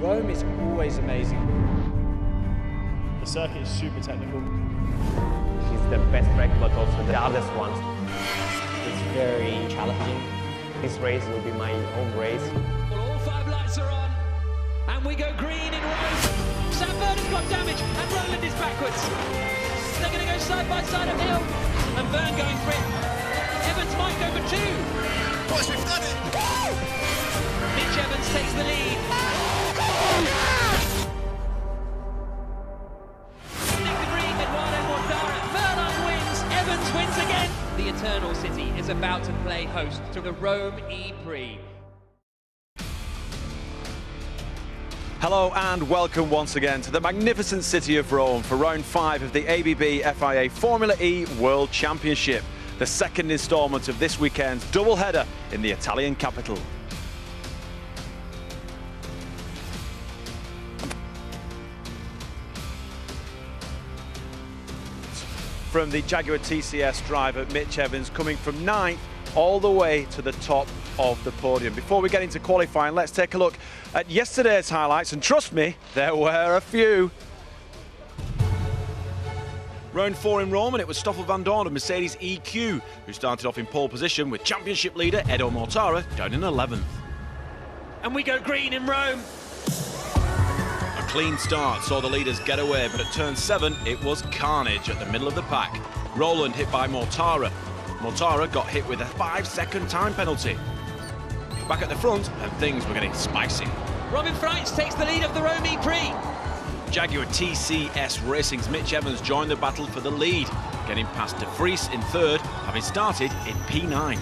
Rome is always amazing. The circuit is super technical. He's the best track, but also the hardest one. It's very challenging. This race will be my home race. Well, all 5 lights are on, and we go green in Rome. Sam Burnham's got damage, and Roland is backwards. They're going to go side by side uphill, and Byrne going for it. Evans might go for 2. Boys, we've done it! Mitch Evans takes the lead. Nick the Green, Eduardo Mortara. Bernard wins. Evans wins again. The Eternal City is about to play host to the Rome E-Prix. Hello and welcome once again to the magnificent city of Rome for round 5 of the ABB FIA Formula E World Championship, the second instalment of this weekend's double-header in the Italian capital. From the Jaguar TCS driver Mitch Evans, coming from 9th all the way to the top of the podium. Before we get into qualifying, let's take a look at yesterday's highlights, and trust me, there were a few. Round 4 in Rome, and it was Stoffel Vandoorne of Mercedes EQ who started off in pole position, with championship leader Edo Mortara down in 11th. And we go green in Rome. A clean start saw the leaders get away, but at turn 7 it was carnage at the middle of the pack. Roland hit by Mortara. Mortara got hit with a 5-second time penalty. Back at the front, and things were getting spicy. Robin Freitz takes the lead of the Rome E-Prix. Jaguar TCS Racing's Mitch Evans joined the battle for the lead, getting past De Vries in 3rd, having started in P9.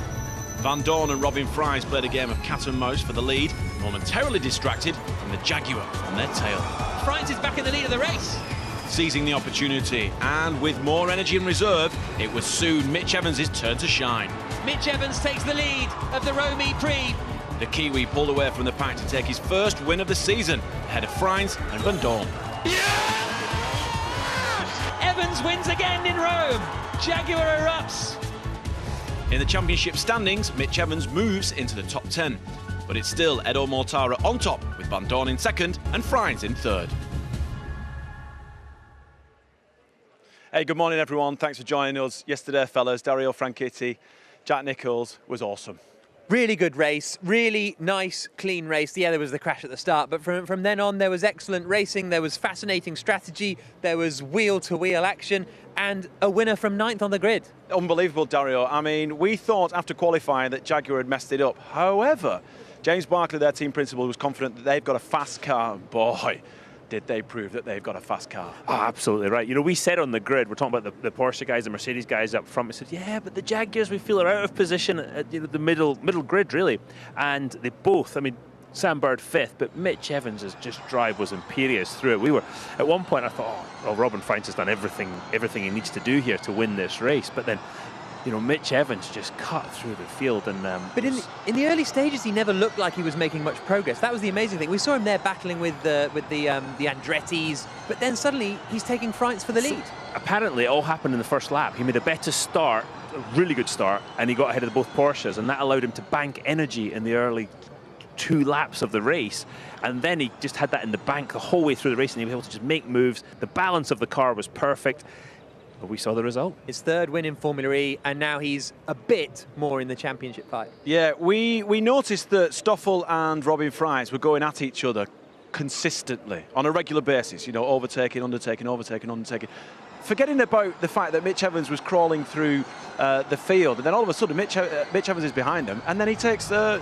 Vandoorne and Robin Freitz played a game of cat and mouse for the lead, momentarily distracted from the Jaguar on their tail. Freitz is back in the lead of the race. Seizing the opportunity, and with more energy in reserve, it was soon Mitch Evans' turn to shine. Mitch Evans takes the lead of the Rome E-Prix. The Kiwi pulled away from the pack to take his first win of the season, ahead of Freitz and Vandoorne. Yes! Evans wins again in Rome. Jaguar erupts. In the championship standings, Mitch Evans moves into the top 10, but it's still Edo Mortara on top, with Vandoorne in 2nd and Freitz in 3rd. Hey, good morning everyone. Thanks for joining us. Yesterday, fellas, Dario Franchitti, Jack Nicholls was awesome. Really good race, really nice, clean race. Yeah, there was the crash at the start, but from then on there was excellent racing, there was fascinating strategy, there was wheel-to-wheel action, and a winner from 9th on the grid. Unbelievable, Dario. I mean, we thought after qualifying that Jaguar had messed it up. However, James Barclay, their team principal, was confident that they've got a fast car. Boy, did they prove that they've got a fast car. Oh, absolutely right. You know, we said on the grid, we're talking about the Porsche guys, the Mercedes guys up front. We said, yeah, but the Jaguars, we feel, are out of position at the middle grid, really. And they both, I mean, Sam Bird 5th, but Mitch Evans' drive was imperious through it. We were, at one point, I thought, oh, Robin Freitz has done everything he needs to do here to win this race. But then, you know, Mitch Evans just cut through the field. And but in the early stages, he never looked like he was making much progress. That was the amazing thing. We saw him there battling with the Andrettis, but then suddenly he's taking Freitz for the lead. Apparently, it all happened in the first lap. He made a better start, a really good start, and he got ahead of both Porsches, and that allowed him to bank energy in the early 2 laps of the race. And then he just had that in the bank the whole way through the race, and he was able to just make moves. The balance of the car was perfect. But we saw the result. His 3rd win in Formula E, and now he's a bit more in the championship fight. Yeah, we noticed that Stoffel and Robin Freitz were going at each other consistently on a regular basis, you know, overtaking, undertaking, overtaking, undertaking. Forgetting about the fact that Mitch Evans was crawling through the field, and then all of a sudden Mitch Evans is behind them, and then he takes the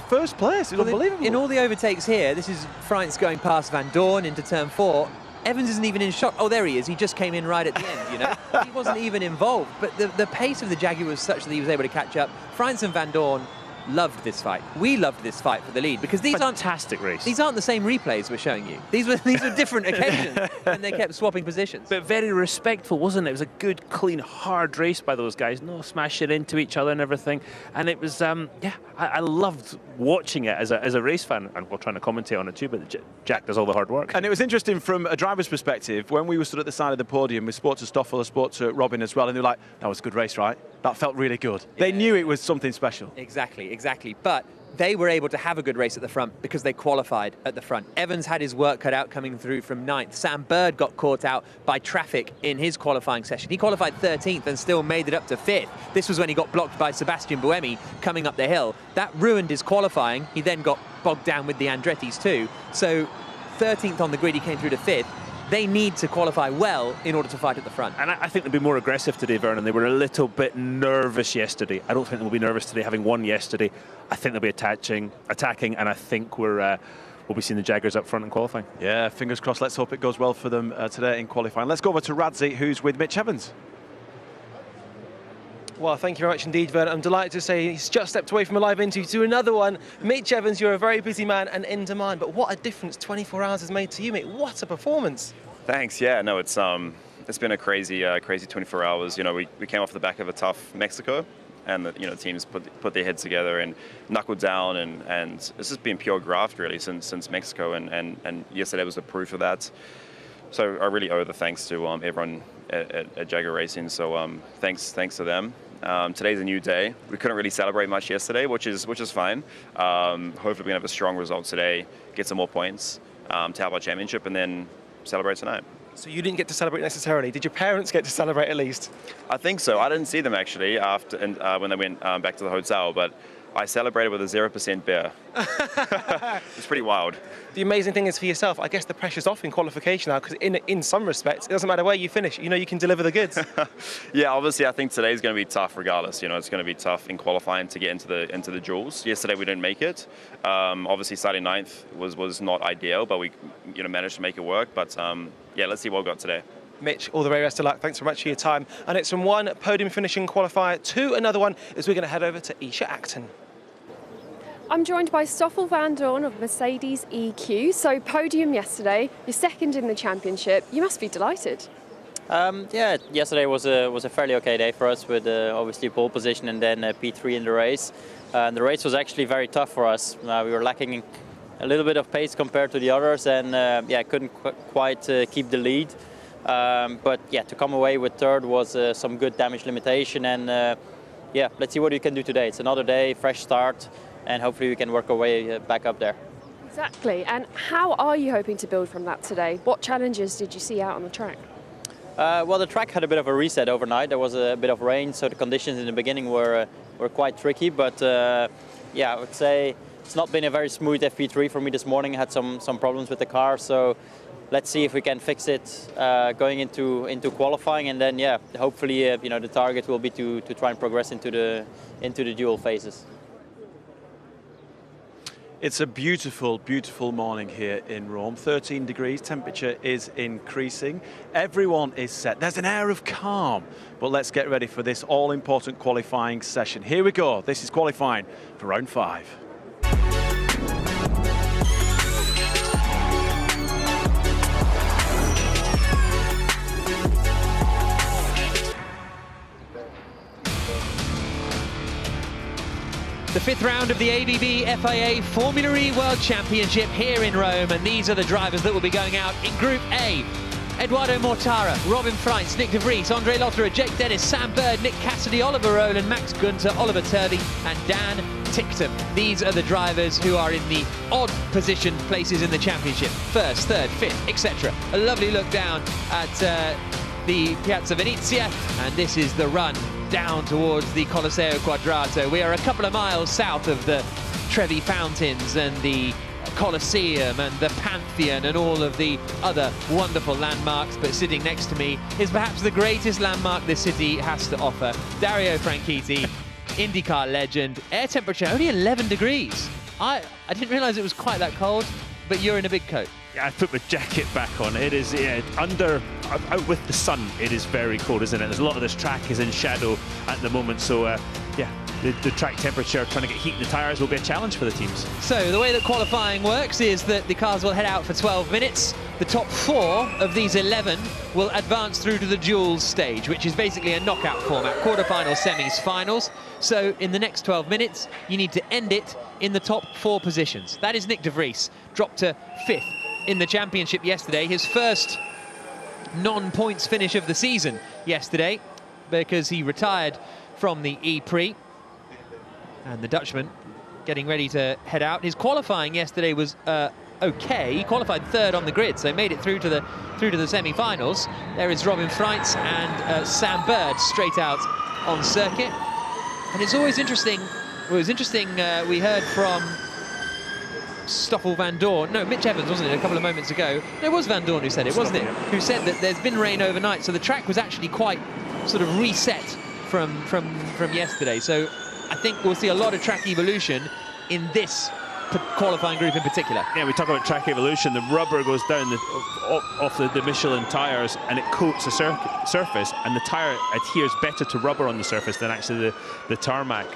first place. It's unbelievable. In all the overtakes here, this is Freitz going past Vandoorne into turn 4. Evans isn't even in shot. Oh, there he is. He just came in right at the end, you know. He wasn't even involved. But the pace of the Jaguar was such that he was able to catch up. Freitz and Vandoorne loved this fight. We loved this fight for the lead, because these fantastic race. These aren't the same replays we're showing you. These were different occasions, and they kept swapping positions. But very respectful, wasn't it? It was a good, clean, hard race by those guys. No smashing into each other and everything. And it was, yeah, I loved watching it as a race fan, and we're trying to commentate on it too. But Jack does all the hard work. And it was interesting from a driver's perspective. When we were stood at the side of the podium, we spoke to Stoffel, I spoke to Robin as well, and they were like, "That was a good race, right? That felt really good." They knew it was something special. Exactly. But they were able to have a good race at the front because they qualified at the front. Evans had his work cut out coming through from 9th. Sam Bird got caught out by traffic in his qualifying session. He qualified 13th and still made it up to 5th. This was when he got blocked by Sebastian Buemi coming up the hill. That ruined his qualifying. He then got bogged down with the Andretti's too. So 13th on the grid, he came through to 5th. They need to qualify well in order to fight at the front. And I think they'll be more aggressive today, Vernon. They were a little bit nervous yesterday. I don't think they'll be nervous today, having won yesterday. I think they'll be attacking, and I think we'll be seeing the Jaguars up front in qualifying. Yeah, fingers crossed. Let's hope it goes well for them today in qualifying. Let's go over to Radzi, who's with Mitch Evans. Well, thank you very much indeed, Vernon. I'm delighted to say he's just stepped away from a live interview to another one. Mitch Evans, you're a very busy man and in demand, but what a difference 24 hours has made to you, mate. What a performance. Thanks. Yeah, no, it's been a crazy 24 hours. You know, we came off the back of a tough Mexico, and the teams put their heads together and knuckled down, and it's just been pure graft really since Mexico, and yesterday was the proof of that. So I really owe the thanks to everyone at Jaguar Racing. So thanks to them. Today's a new day. We couldn't really celebrate much yesterday, which is fine. Hopefully we can have a strong result today, get some more points to help our championship, and then celebrate tonight. So you didn't get to celebrate necessarily. Did your parents get to celebrate at least? I think so. I didn't see them actually when they went back to the hotel, but I celebrated with a 0% beer. It's pretty wild. The amazing thing is for yourself, I guess the pressure's off in qualification now, because in some respects, it doesn't matter where you finish. You know you can deliver the goods. Yeah, obviously I think today's going to be tough regardless. It's going to be tough in qualifying to get into the duels. Yesterday we didn't make it. Obviously starting 9th was not ideal, but we managed to make it work. But yeah, let's see what we've got today. Mitch, all the very best of luck. Thanks very much for your time. And it's from one podium finishing qualifier to another one, as we're going to head over to Isha Acton. I'm joined by Stoffel van Dorn of Mercedes EQ. So podium yesterday, you're second in the championship. You must be delighted. Yeah, yesterday was a fairly okay day for us with obviously pole position and then P3 in the race. And the race was actually very tough for us. We were lacking a little bit of pace compared to the others, and yeah, couldn't quite keep the lead. But yeah, to come away with third was some good damage limitation, and yeah, let's see what we can do today. It's another day, fresh start, and hopefully we can work our way back up there. Exactly. And how are you hoping to build from that today? What challenges did you see out on the track? Well, the track had a bit of a reset overnight. There was a bit of rain, so the conditions in the beginning were quite tricky. But yeah, I would say it's not been a very smooth FP3 for me this morning. I had some problems with the car, so let's see if we can fix it going into qualifying, and then yeah, hopefully the target will be to try and progress into the dual phases. It's a beautiful, beautiful morning here in Rome. 13 degrees, temperature is increasing. Everyone is set. There's an air of calm. But let's get ready for this all-important qualifying session. Here we go. This is qualifying for round 5. The 5th round of the ABB FIA Formula E World Championship here in Rome, and these are the drivers that will be going out in Group A. Eduardo Mortara, Robin Freitz, Nick de Vries, Andre Lotterer, Jake Dennis, Sam Bird, Nick Cassidy, Oliver Rowland, Max Gunter, Oliver Turvey and Dan Ticktum. These are the drivers who are in the odd position places in the championship. 1st, 3rd, 5th, etc. A lovely look down at the Piazza Venezia, and this is the run down towards the Colosseo Quadrato. We are a couple of miles south of the Trevi Fountains and the Colosseum and the Pantheon and all of the other wonderful landmarks, but sitting next to me is perhaps the greatest landmark this city has to offer. Dario Franchitti, IndyCar legend. Air temperature only 11 degrees. I didn't realise it was quite that cold, but you're in a big coat. Yeah, I put my jacket back on. It is out with the sun. It is very cold, isn't it? There's a lot of this track is in shadow at the moment, so yeah, the track temperature, trying to get heat in the tyres will be a challenge for the teams. So the way that qualifying works is that the cars will head out for 12 minutes. The top 4 of these 11 will advance through to the duels stage, which is basically a knockout format, quarterfinals, semis, finals. So in the next 12 minutes, you need to end it in the top 4 positions. That is Nick de Vries, dropped to 5th in the championship yesterday, his first non-points finish of the season yesterday, because he retired from the E-Prix. And the Dutchman getting ready to head out. His qualifying yesterday was okay. He qualified third on the grid, so he made it through to the semi-finals. There is Robin Freitz and Sam Bird straight out on circuit. And it's always interesting. Well, it was interesting. We heard from Stoffel Van Dorn. No, Mitch Evans, wasn't it, a couple of moments ago? No, it was Van Dorn who said it, wasn't it? Who said that there's been rain overnight, so the track was actually quite sort of reset from yesterday. So I think we'll see a lot of track evolution in this qualifying group in particular. Yeah, we talk about track evolution. The rubber goes down off the Michelin tyres and it coats the surface, and the tyre adheres better to rubber on the surface than actually the tarmac.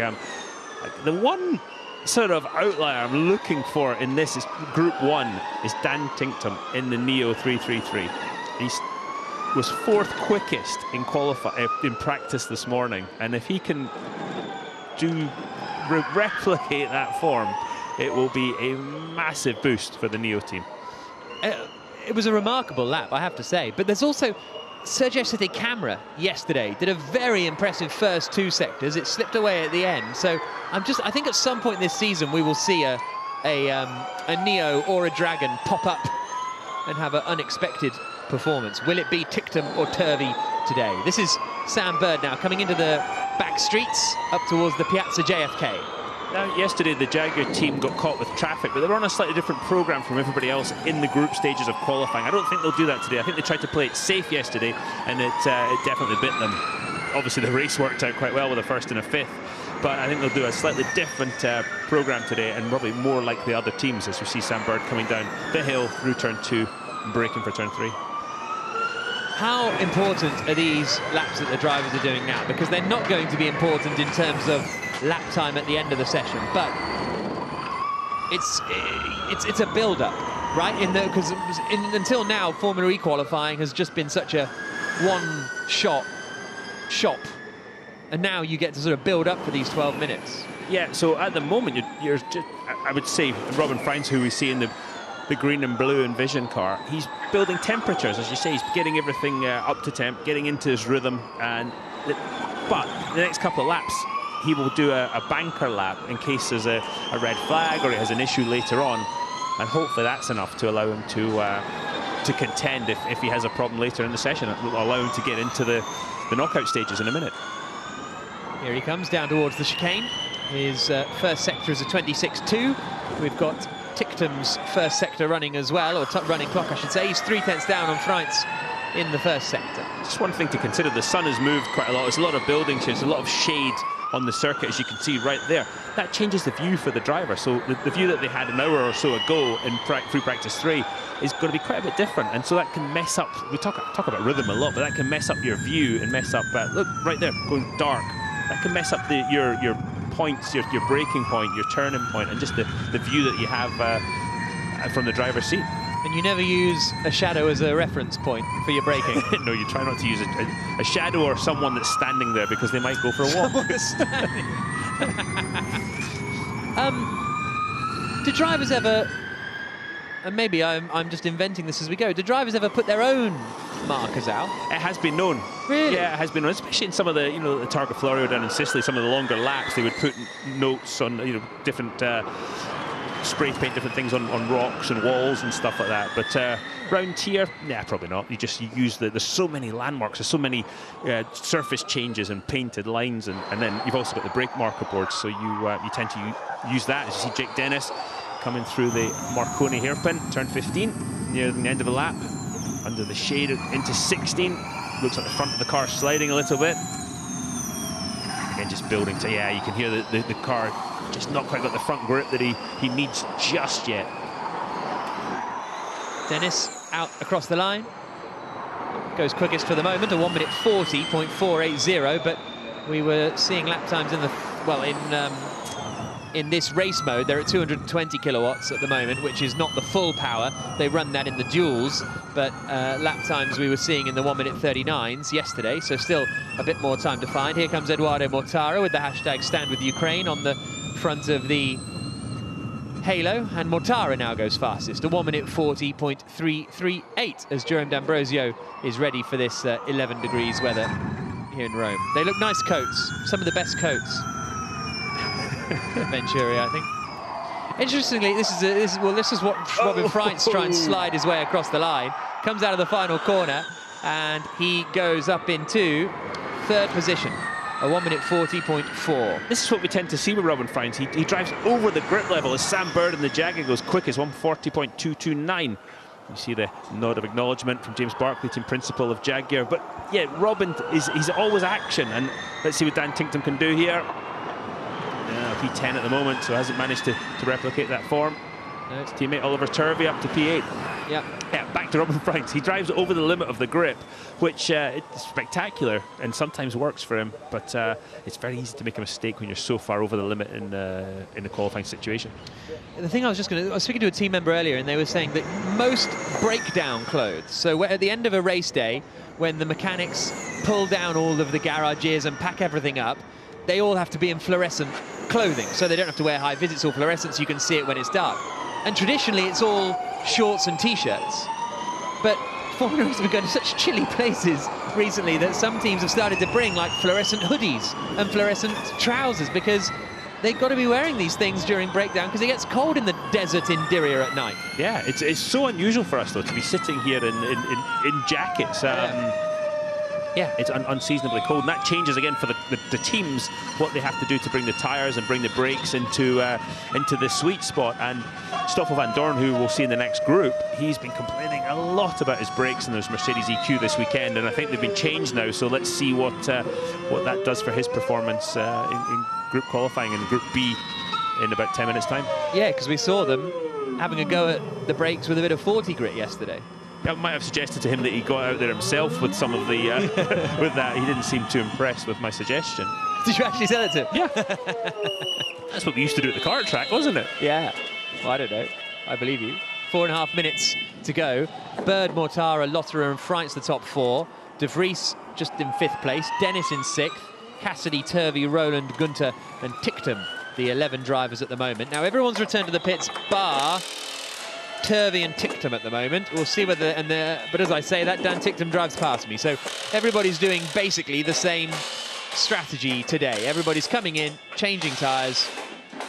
The one sort of outlier I'm looking for in this is Group 1 is Dan Tinctum in the Neo 333. He was 4th quickest in practice this morning, and if he can replicate that form, it will be a massive boost for the Neo team. It was a remarkable lap, I have to say. But there's also Sergio Sete Camera yesterday did a very impressive first 2 sectors. It slipped away at the end. So I think at some point this season we will see a Neo or a Dragon pop up and have an unexpected performance. Will it be Tinctum or Turvey today? This is Sam Bird now coming into the back streets up towards the Piazza JFK. Now, yesterday the Jaguar team got caught with traffic, but they were on a slightly different programme from everybody else in the group stages of qualifying. I don't think they'll do that today. I think they tried to play it safe yesterday, and it definitely bit them. Obviously, the race worked out quite well with a 1st and a 5th, but I think they'll do a slightly different programme today, and probably more like the other teams, as we see Sam Bird coming down the hill through turn 2 and braking for turn 3. How important are these laps that the drivers are doing now? Because they're not going to be important in terms of lap time at the end of the session, but it's a build-up, right? Because until now, Formula E qualifying has just been such a one-shot shop, and now you get to sort of build up for these 12 minutes. Yeah. So at the moment, you're just, I would say, Robin Freitz, who we see in the green and blue Envision car, he's building temperatures, as you say. He's getting everything up to temp, getting into his rhythm, but the next couple of laps he will do a banker lap in case there's a red flag or he has an issue later on, and hopefully that's enough to allow him to contend if he has a problem later in the session. It will allow him to get into the knockout stages in a minute. Here he comes down towards the chicane. His first sector is a 26.2. We've got Tinctum's first sector running as well, or running clock I should say. He's 3/10 down on Freitz in the first sector. Just one thing to consider, the sun has moved quite a lot. There's a lot of buildings here, there's a lot of shade on the circuit, as you can see right there. That changes the view for the driver. So the view that they had an hour or so ago in free practice 3 is going to be quite a bit different, and so that can mess up. We talk about rhythm a lot, but that can mess up your view and mess up. Look right there, going dark. That can mess up your points, your braking point, your turning point, and just the view that you have from the driver's seat. And you never use a shadow as a reference point for your braking. No, you try not to use a shadow or someone that's standing there, because they might go for a walk. Someone that's standing. Do drivers ever, and maybe I'm just inventing this as we go, do drivers ever put their own markers out? It has been known. Really? Yeah, it has been known, especially in some of the, the Targa Florio down in Sicily, some of the longer laps, they would put notes on, different spray paint different things on rocks and walls and stuff like that. But round here, yeah, probably not. You use there's so many landmarks, there's so many surface changes and painted lines, and then you've also got the brake marker boards, so you tend to use that. As you see Jake Dennis coming through the Marconi hairpin, turn 15, near the end of the lap, under the shade into 16. Looks like the front of the car sliding a little bit. Again, just building to, yeah, you can hear the car just not quite got the front grip that he needs just yet. Dennis out across the line. Goes quickest for the moment, a 1:40.480, but we were seeing lap times in this race mode. They're at 220 kilowatts at the moment, which is not the full power. They run that in the duals, but lap times we were seeing in the 1:39s yesterday, so still a bit more time to find. Here comes Eduardo Mortara with the hashtag Stand With Ukraine on the front of the Halo, and Mortara now goes fastest, a 1:40.338, as Jerome D'Ambrosio is ready for this 11 degrees weather here in Rome. They look nice coats, some of the best coats. Venturi, I think. Interestingly, this is what Robin Freitz trying to slide his way across the line. Comes out of the final corner, and he goes up into third position. A 1:40.4. This is what we tend to see with Robin Freitz. He drives over the grip level as Sam Bird and the Jaguar goes quick as 1:40.229. You see the nod of acknowledgement from James Barclay, team principal of Jaguar. But yeah, Robin he's always action, and let's see what Dan Tinctum can do here. P10 at the moment, so hasn't managed to replicate that form. No. His teammate Oliver Turvey up to P8. Yeah, back to Robin Freitz. He drives over the limit of the grip, which is spectacular and sometimes works for him, but it's very easy to make a mistake when you're so far over the limit in the qualifying situation. The thing I was speaking to a team member earlier, and they were saying that most breakdown clothes, so at the end of a race day, when the mechanics pull down all of the garages and pack everything up, they all have to be in fluorescent clothing, so they don't have to wear high vis. It's all fluorescent, so you can see it when it's dark. And traditionally, it's all shorts and t-shirts. But Formula One's been going to such chilly places recently that some teams have started to bring like fluorescent hoodies and fluorescent trousers, because they've got to be wearing these things during breakdown because it gets cold in the desert in Diriyah at night. Yeah, it's so unusual for us though to be sitting here in jackets. Yeah, it's unseasonably cold, and that changes again for the teams what they have to do to bring the tyres and bring the brakes into the sweet spot. And Stoffel van Dorn, who we'll see in the next group, he's been complaining a lot about his brakes in those Mercedes EQ this weekend, and I think they've been changed now. So let's see what that does for his performance in group qualifying in Group B in about 10 minutes' time. Yeah, because we saw them having a go at the brakes with a bit of 40 grit yesterday. I might have suggested to him that he got out there himself with some of the with that. He didn't seem too impressed with my suggestion. Did you actually sell it to him? Yeah. That's what we used to do at the kart track, wasn't it? Yeah. Well, I don't know. I believe you. 4.5 minutes to go. Bird, Mortara, Lotterer and Freitz the top four. De Vries just in 5th place. Dennis in 6th. Cassidy, Turvey, Roland, Gunter and Tinctum, the 11 drivers at the moment. Now everyone's returned to the pits bar Turvey and Tinctum at the moment. We'll see whether, but as I say that, Dan Tinctum drives past me. So everybody's doing basically the same strategy today. Everybody's coming in, changing tyres,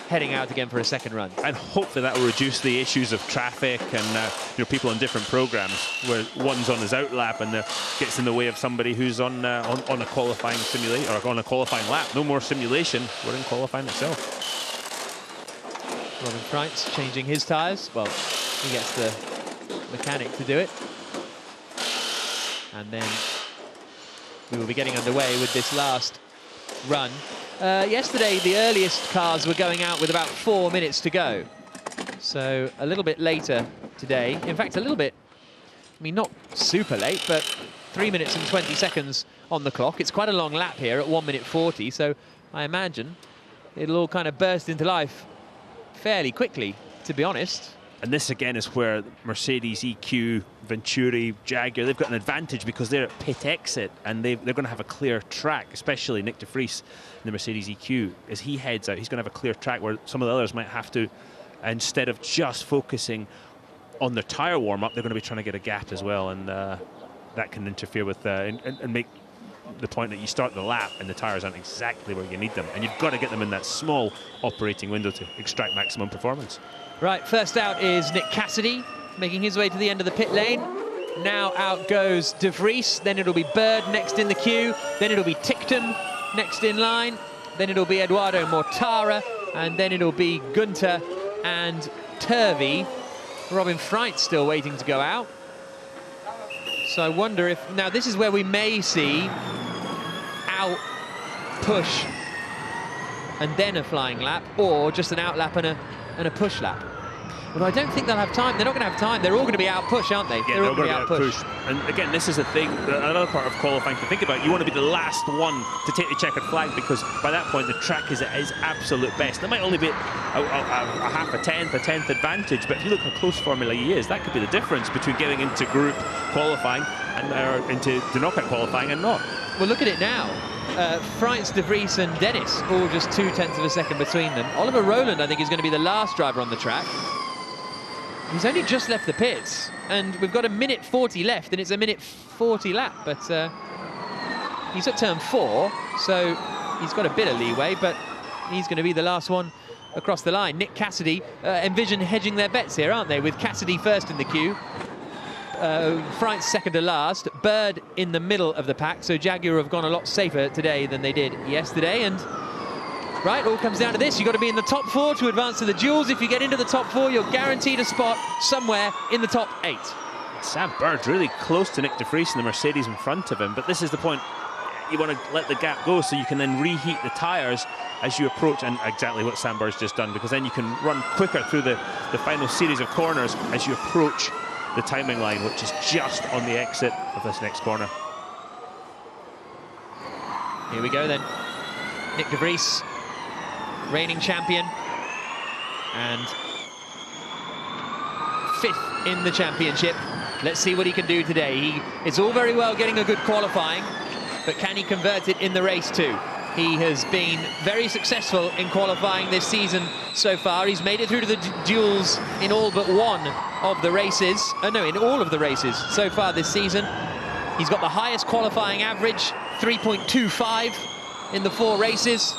heading out again for a second run. And hopefully that will reduce the issues of traffic and people on different programs where one's on his out lap and gets in the way of somebody who's on a qualifying simulation or on a qualifying lap. No more simulation. We're in qualifying itself. Robin Freitz changing his tyres. Well, he gets the mechanic to do it. And then we will be getting underway with this last run. Yesterday, the earliest cars were going out with about 4 minutes to go. So a little bit later today. In fact, a little bit, I mean, not super late, but 3 minutes and 20 seconds on the clock. It's quite a long lap here at 1:40. So I imagine it'll all kind of burst into life fairly quickly, to be honest. And this again is where Mercedes, EQ, Venturi, Jaguar, they've got an advantage because they're at pit exit and they're going to have a clear track, especially Nick de Vries in the Mercedes EQ. As he heads out, he's going to have a clear track where some of the others might have to, instead of just focusing on their tyre warm-up, they're going to be trying to get a gap as well, and that can interfere with and make the point that you start the lap and the tyres aren't exactly where you need them, and you've got to get them in that small operating window to extract maximum performance. Right, first out is Nick Cassidy, making his way to the end of the pit lane. Now out goes De Vries, then it'll be Bird next in the queue, then it'll be Tinctum next in line, then it'll be Eduardo Mortara, and then it'll be Gunter and Turvey. Robin Freitz still waiting to go out. So I wonder if, now this is where we may see out, push, and then a flying lap, or just an out lap and a push lap. But I don't think they'll have time. They're not going to have time. They're all going to be out push, aren't they? Yeah, they're all going to be out push. And again, this is the thing, another part of qualifying to think about. You want to be the last one to take the checkered flag, because by that point the track is at its absolute best. There might only be a half a tenth advantage, but if you look how close Formula E is, that could be the difference between getting into group qualifying and into the knockout qualifying and not. Well, look at it now. Freitz, De Vries and Dennis, all just 0.2 of a second between them. Oliver Roland, I think, is going to be the last driver on the track. He's only just left the pits, and we've got 1:40 left, and it's a 1:40 lap, but he's at turn 4, so he's got a bit of leeway, but he's going to be the last one across the line. Nick Cassidy, envision hedging their bets here, aren't they? With Cassidy first in the queue. Freinz second to last. Bird in the middle of the pack. So Jaguar have gone a lot safer today than they did yesterday. And right, all comes down to this. You've got to be in the top 4 to advance to the duels. If you get into the top 4, you're guaranteed a spot somewhere in the top 8. Sam Bird's really close to Nick de Vries and the Mercedes in front of him, but this is the point. You want to let the gap go so you can then reheat the tyres as you approach, and exactly what Sam Bird's just done, because then you can run quicker through the final series of corners as you approach the timing line, which is just on the exit of this next corner. Here we go then. Nick de Vries, reigning champion, and 5th in the championship. Let's see what he can do today. It's all very well getting a good qualifying, but can he convert it in the race too? He has been very successful in qualifying this season so far. He's made it through to the duels in all but one of the races. No, in all of the races so far this season. He's got the highest qualifying average, 3.25 in the 4 races.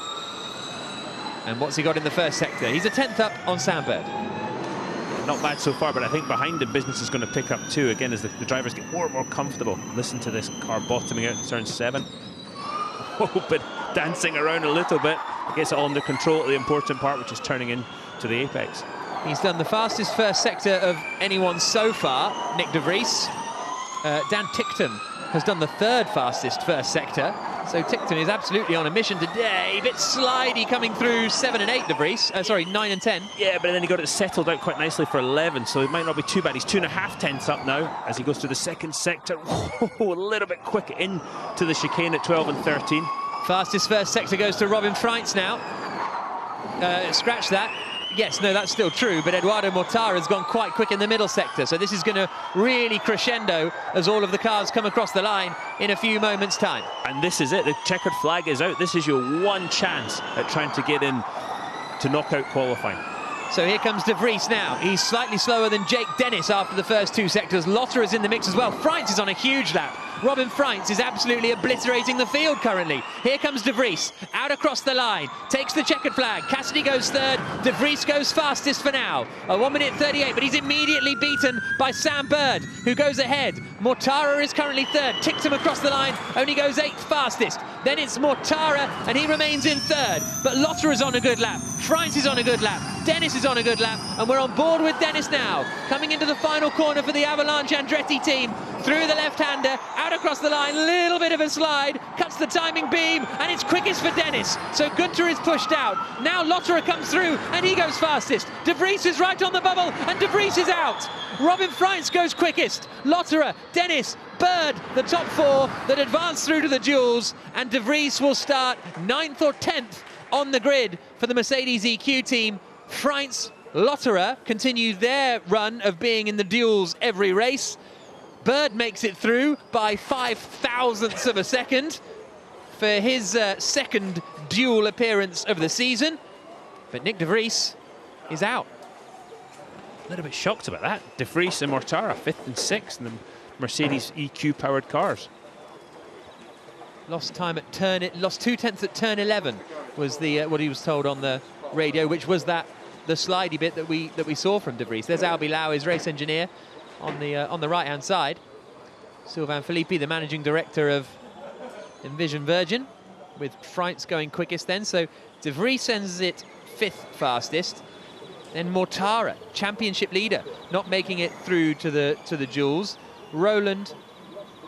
And what's he got in the first sector? He's a 10th up on Sam Bird. Not bad so far, but I think behind him business is going to pick up too, again, as the drivers get more and more comfortable. Listen to this car bottoming out in turn 7. Oh, but dancing around a little bit. Gets it all under control at the important part, which is turning into the apex. He's done the fastest first sector of anyone so far, Nick de Vries. Dan Ticktum has done the 3rd fastest first sector. So Ticktum is absolutely on a mission today. A bit slidey coming through 7 and 8, de Vries. Sorry, 9 and 10. Yeah, but then he got it settled out quite nicely for 11, so it might not be too bad. He's 2.5 tenths up now as he goes through the second sector. Whoa, a little bit quick into the chicane at 12 and 13. Fastest first sector goes to Robin Freinz now. Scratch that. Yes, no, that's still true, but Eduardo Mortara has gone quite quick in the middle sector, so this is going to really crescendo as all of the cars come across the line in a few moments' time. And this is it, the checkered flag is out. This is your one chance at trying to get in to knockout qualifying. So here comes de Vries now. He's slightly slower than Jake Dennis after the first 2 sectors. Lotter is in the mix as well. Freinz is on a huge lap. Robin Freinz is absolutely obliterating the field currently. Here comes de Vries, out across the line, takes the checkered flag. Cassidy goes 3rd, de Vries goes fastest for now. 1 minute 38, but he's immediately beaten by Sam Bird, who goes ahead. Mortara is currently 3rd, Ticktum across the line, only goes 8th fastest. Then it's Mortara, and he remains in 3rd. But Lotter is on a good lap, Freinz is on a good lap, Dennis is on a good lap, and we're on board with Dennis now. Coming into the final corner for the Avalanche Andretti team, through the left-hander, out across the line, little bit of a slide, cuts the timing beam, and it's quickest for Dennis. So Gunter is pushed out. Now Lotterer comes through, and he goes fastest. De Vries is right on the bubble, and De Vries is out. Robin Freinz goes quickest. Lotterer, Dennis, Bird, the top 4 that advance through to the duels, and De Vries will start 9th or 10th on the grid for the Mercedes EQ team. Freinz, Lotterer continue their run of being in the duels every race. Bird makes it through by 5/1000ths of a second for his second duel appearance of the season. But Nick de Vries is out. A little bit shocked about that. De Vries and Mortara, 5th and 6th in the Mercedes EQ-powered cars. Lost time at turn, lost 2 tenths at turn 11 was the what he was told on the radio, which was the slidey bit that we saw from de Vries. There's Albi Lau, his race engineer, on the right-hand side. Sylvain Philippi, the managing director of Envision Virgin, with Freinz going quickest then. So de Vries sends it 5th fastest. Then Mortara, championship leader, not making it through to the duels. Roland,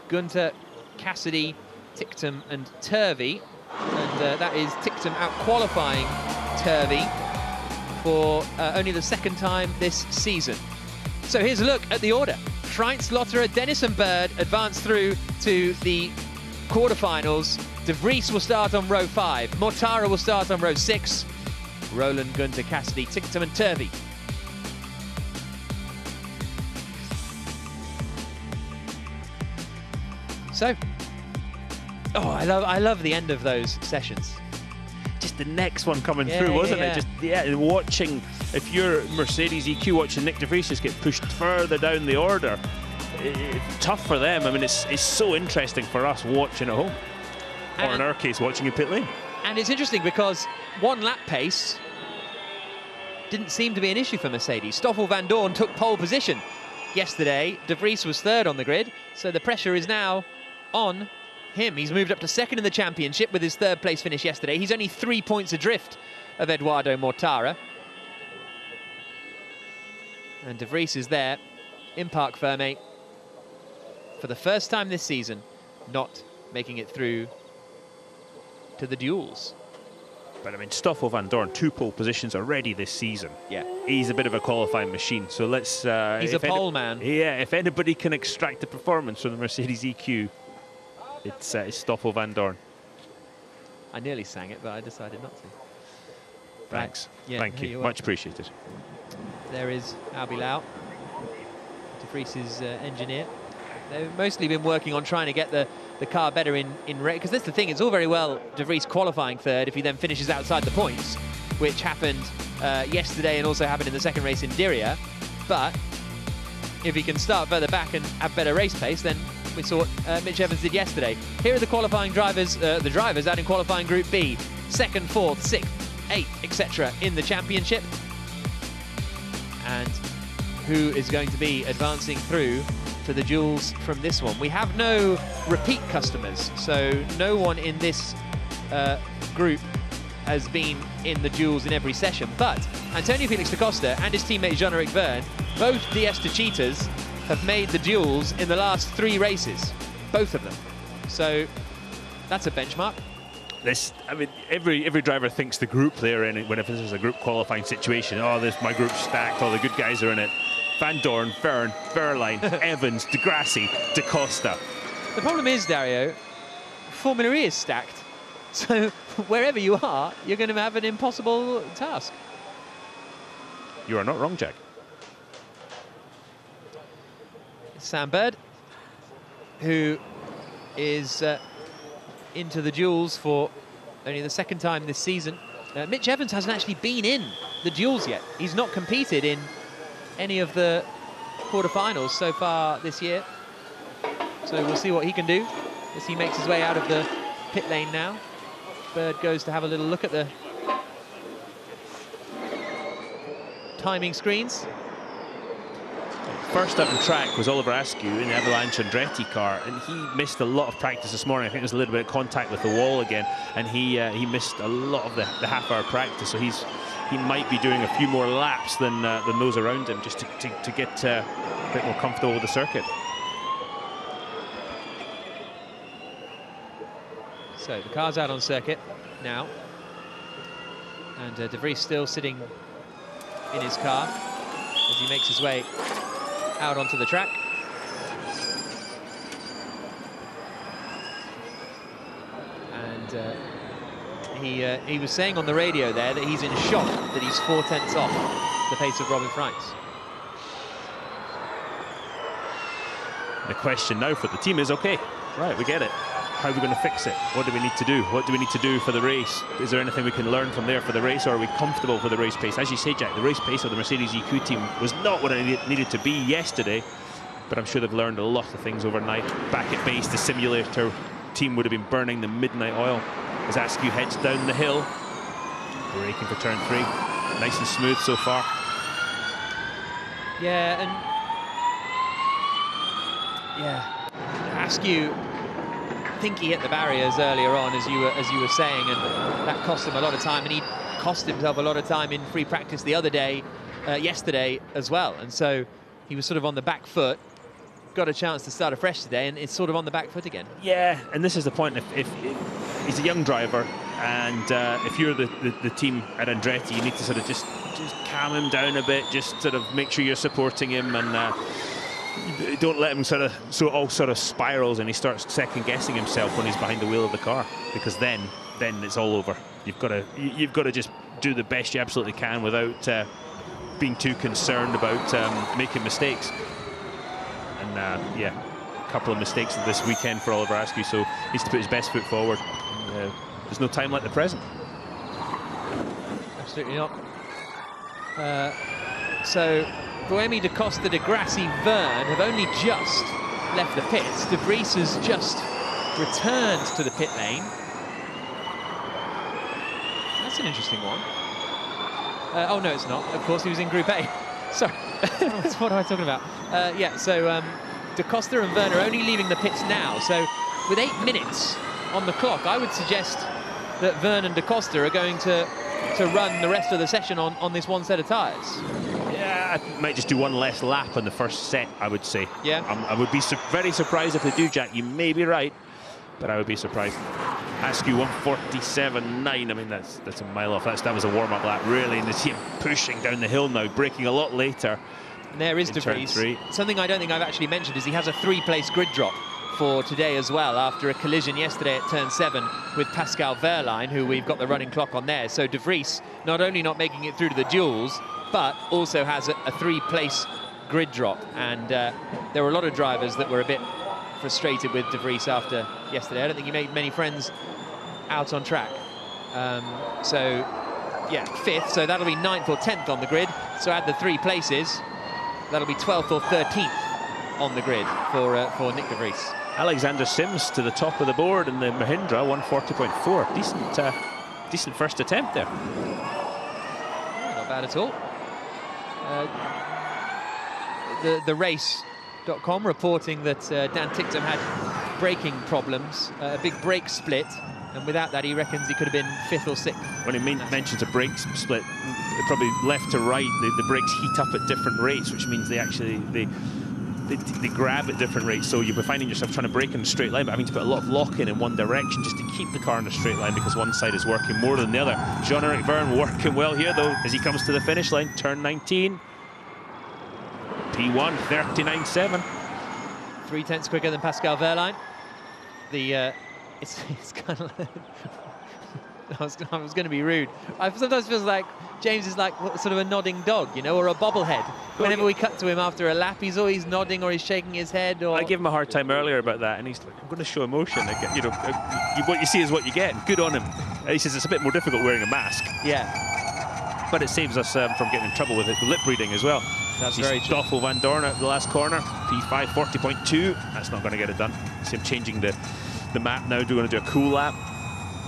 Gunter, Cassidy, Ticktum and Turvey. And that is Ticktum out-qualifying Turvey for only the 2nd time this season. So here's a look at the order. Freinz, Lotterer, Dennis and Bird advance through to the quarterfinals. De Vries will start on row 5. Mortara will start on row 6. Roland, Gunter, Cassidy, Ticktum and Turvey. So, I love the end of those sessions. Just the next one coming through, wasn't it? Just watching, if you're Mercedes EQ watching Nick de Vries just get pushed further down the order, it's tough for them. I mean, it's so interesting for us watching at home, or in our case, watching in pit lane. And it's interesting because 1 lap pace didn't seem to be an issue for Mercedes. Stoffel Vandoorne took pole position yesterday. De Vries was third on the grid, so the pressure is now on him. He's moved up to second in the championship with his third place finish yesterday. He's only 3 points adrift of Eduardo Mortara. And De Vries is there in Parc Fermé for the first time this season, not making it through to the duels. But I mean, Stoffel Vandoorne, 2 pole positions already this season. Yeah. He's a bit of a qualifying machine. So let's... he's a pole man. Yeah, if anybody can extract the performance from the Mercedes EQ, it's Stoffel Vandoorne. I nearly sang it, but I decided not to. Thanks. Right. Yeah, Thank you. Much appreciated. There is Albi Lau, De Vries' engineer. They've mostly been working on trying to get the car better in race, because that's the thing, it's all very well De Vries qualifying third if he then finishes outside the points, which happened yesterday and also happened in the second race in Diriyah. But if he can start further back and have better race pace, then we saw what Mitch Evans did yesterday. Here are the qualifying drivers, the drivers out in qualifying Group B, 2nd, 4th, 6th, 8th, etc. in the championship. And who is going to be advancing through to the duels from this one. We have no repeat customers, so no one in this group has been in the duels in every session. But Antonio Felix da Costa and his teammate Jean-Eric Verne, both DS to Cheetahs, have made the duels in the last 3 races, both of them. So that's a benchmark. I mean, every driver thinks the group they're in, whenever this is a group qualifying situation, oh, my group's stacked, all the good guys are in it. Vandoorne, Verne, Wehrlein, Evans, De Grassi, Da Costa. The problem is, Dario, Formula E is stacked. So wherever you are, you're going to have an impossible task. You are not wrong, Jack. Sam Bird, who is into the duels for only the 2nd time this season. Mitch Evans hasn't actually been in the duels yet. He's not competed in any of the quarterfinals so far this year. So we'll see what he can do as he makes his way out of the pit lane now. Bird goes to have a little look at the timing screens. First up on track was Oliver Askew in the Avalanche Andretti car, and he missed a lot of practice this morning. I think there was a little bit of contact with the wall again, and he missed a lot of the half-hour practice. So he might be doing a few more laps than those around him, just to get a bit more comfortable with the circuit. So the car's out on circuit now, and De Vries still sitting in his car as he makes his way out onto the track. And he was saying on the radio there that he's in shock that he's 4/10 off the pace of Robin Freins. The question now for the team is, okay, right, we get it. How are we going to fix it? What do we need to do? What do we need to do for the race? Is there anything we can learn from there for the race, or are we comfortable for the race pace? As you say, Jack, the race pace of the Mercedes EQ team was not what it needed to be yesterday, but I'm sure they've learned a lot of things overnight. Back at base, the simulator team would have been burning the midnight oil as Askew heads down the hill. Braking for turn 3. Nice and smooth so far. Yeah, and Askew, I think he hit the barriers earlier on, as you were saying, and that cost him a lot of time, and he cost himself a lot of time in free practice the other day, yesterday as well. And so he was sort of on the back foot, got a chance to start afresh today, and it's sort of on the back foot again. Yeah, and this is the point. If he's a young driver, and if you're the team at Andretti, you need to sort of just calm him down a bit, just sort of make sure you're supporting him, and don't let him all sort of spirals and he starts second-guessing himself when he's behind the wheel of the car, because then it's all over. You've got to just do the best you absolutely can without being too concerned about making mistakes. And yeah, a couple of mistakes this weekend for Oliver Askew, so he needs to put his best foot forward. There's no time like the present. Absolutely not. So Buemi, Da Costa, De Grassi, Verne have only just left the pits. De Vries has just returned to the pit lane. That's an interesting one. Oh, no, it's not. Of course, he was in Group A. Sorry. What am I talking about? Yeah, so De Coster and Werner only leaving the pits now. So with 8 minutes on the clock, I would suggest that Werner and De Coster are going to run the rest of the session on this one set of tyres. Yeah, I might just do one less lap on the first set, I would say. Yeah. I would be very surprised if they do, Jack. You may be right, but I would be surprised. Askew 147.9. I mean, that's a mile off. That was a warm-up lap, really. And you see him pushing down the hill now, braking a lot later. And there is De Vries. Something I don't think I've actually mentioned is he has a 3-place grid drop for today as well, after a collision yesterday at turn 7 with Pascal Wehrlein, who we've got the running clock on there. So De Vries not only not making it through to the duels, but also has a 3-place grid drop. And there were a lot of drivers that were a bit frustrated with De Vries after yesterday. I don't think he made many friends out on track. So, yeah, 5th, so that'll be 9th or 10th on the grid. So add the 3 places, that'll be 12th or 13th on the grid for Nick De Vries. Alexander Sims to the top of the board in the Mahindra, 140.4. Decent first attempt there. Not bad at all. The race.com reporting that Dan Ticktum had braking problems, a big brake split, and without that he reckons he could have been 5th or 6th. When he mentions a brake split, probably left to right, the brakes heat up at different rates, which means they grab at different rates, so you'll be finding yourself trying to brake in a straight line but having to put a lot of lock in one direction just to keep the car in a straight line because one side is working more than the other. Jean-Eric Verne working well here though as he comes to the finish line, turn 19. P1 39.7. 3/10 quicker than Pascal Wehrlein. It's kind of I was going to be rude. I sometimes feels like James is like sort of a nodding dog, you know, or a bobblehead. Whenever we cut to him after a lap, he's always nodding or he's shaking his head. Or I gave him a hard time earlier about that, and he's like, "I'm going to show emotion." You know, what you see is what you get. And good on him. He says it's a bit more difficult wearing a mask. Yeah, but it saves us from getting in trouble with it, lip reading as well. That's very true. Stoffel Van Dorn at the last corner, P5 40.2. That's not going to get it done. See him changing the map now. We're going to do a cool lap.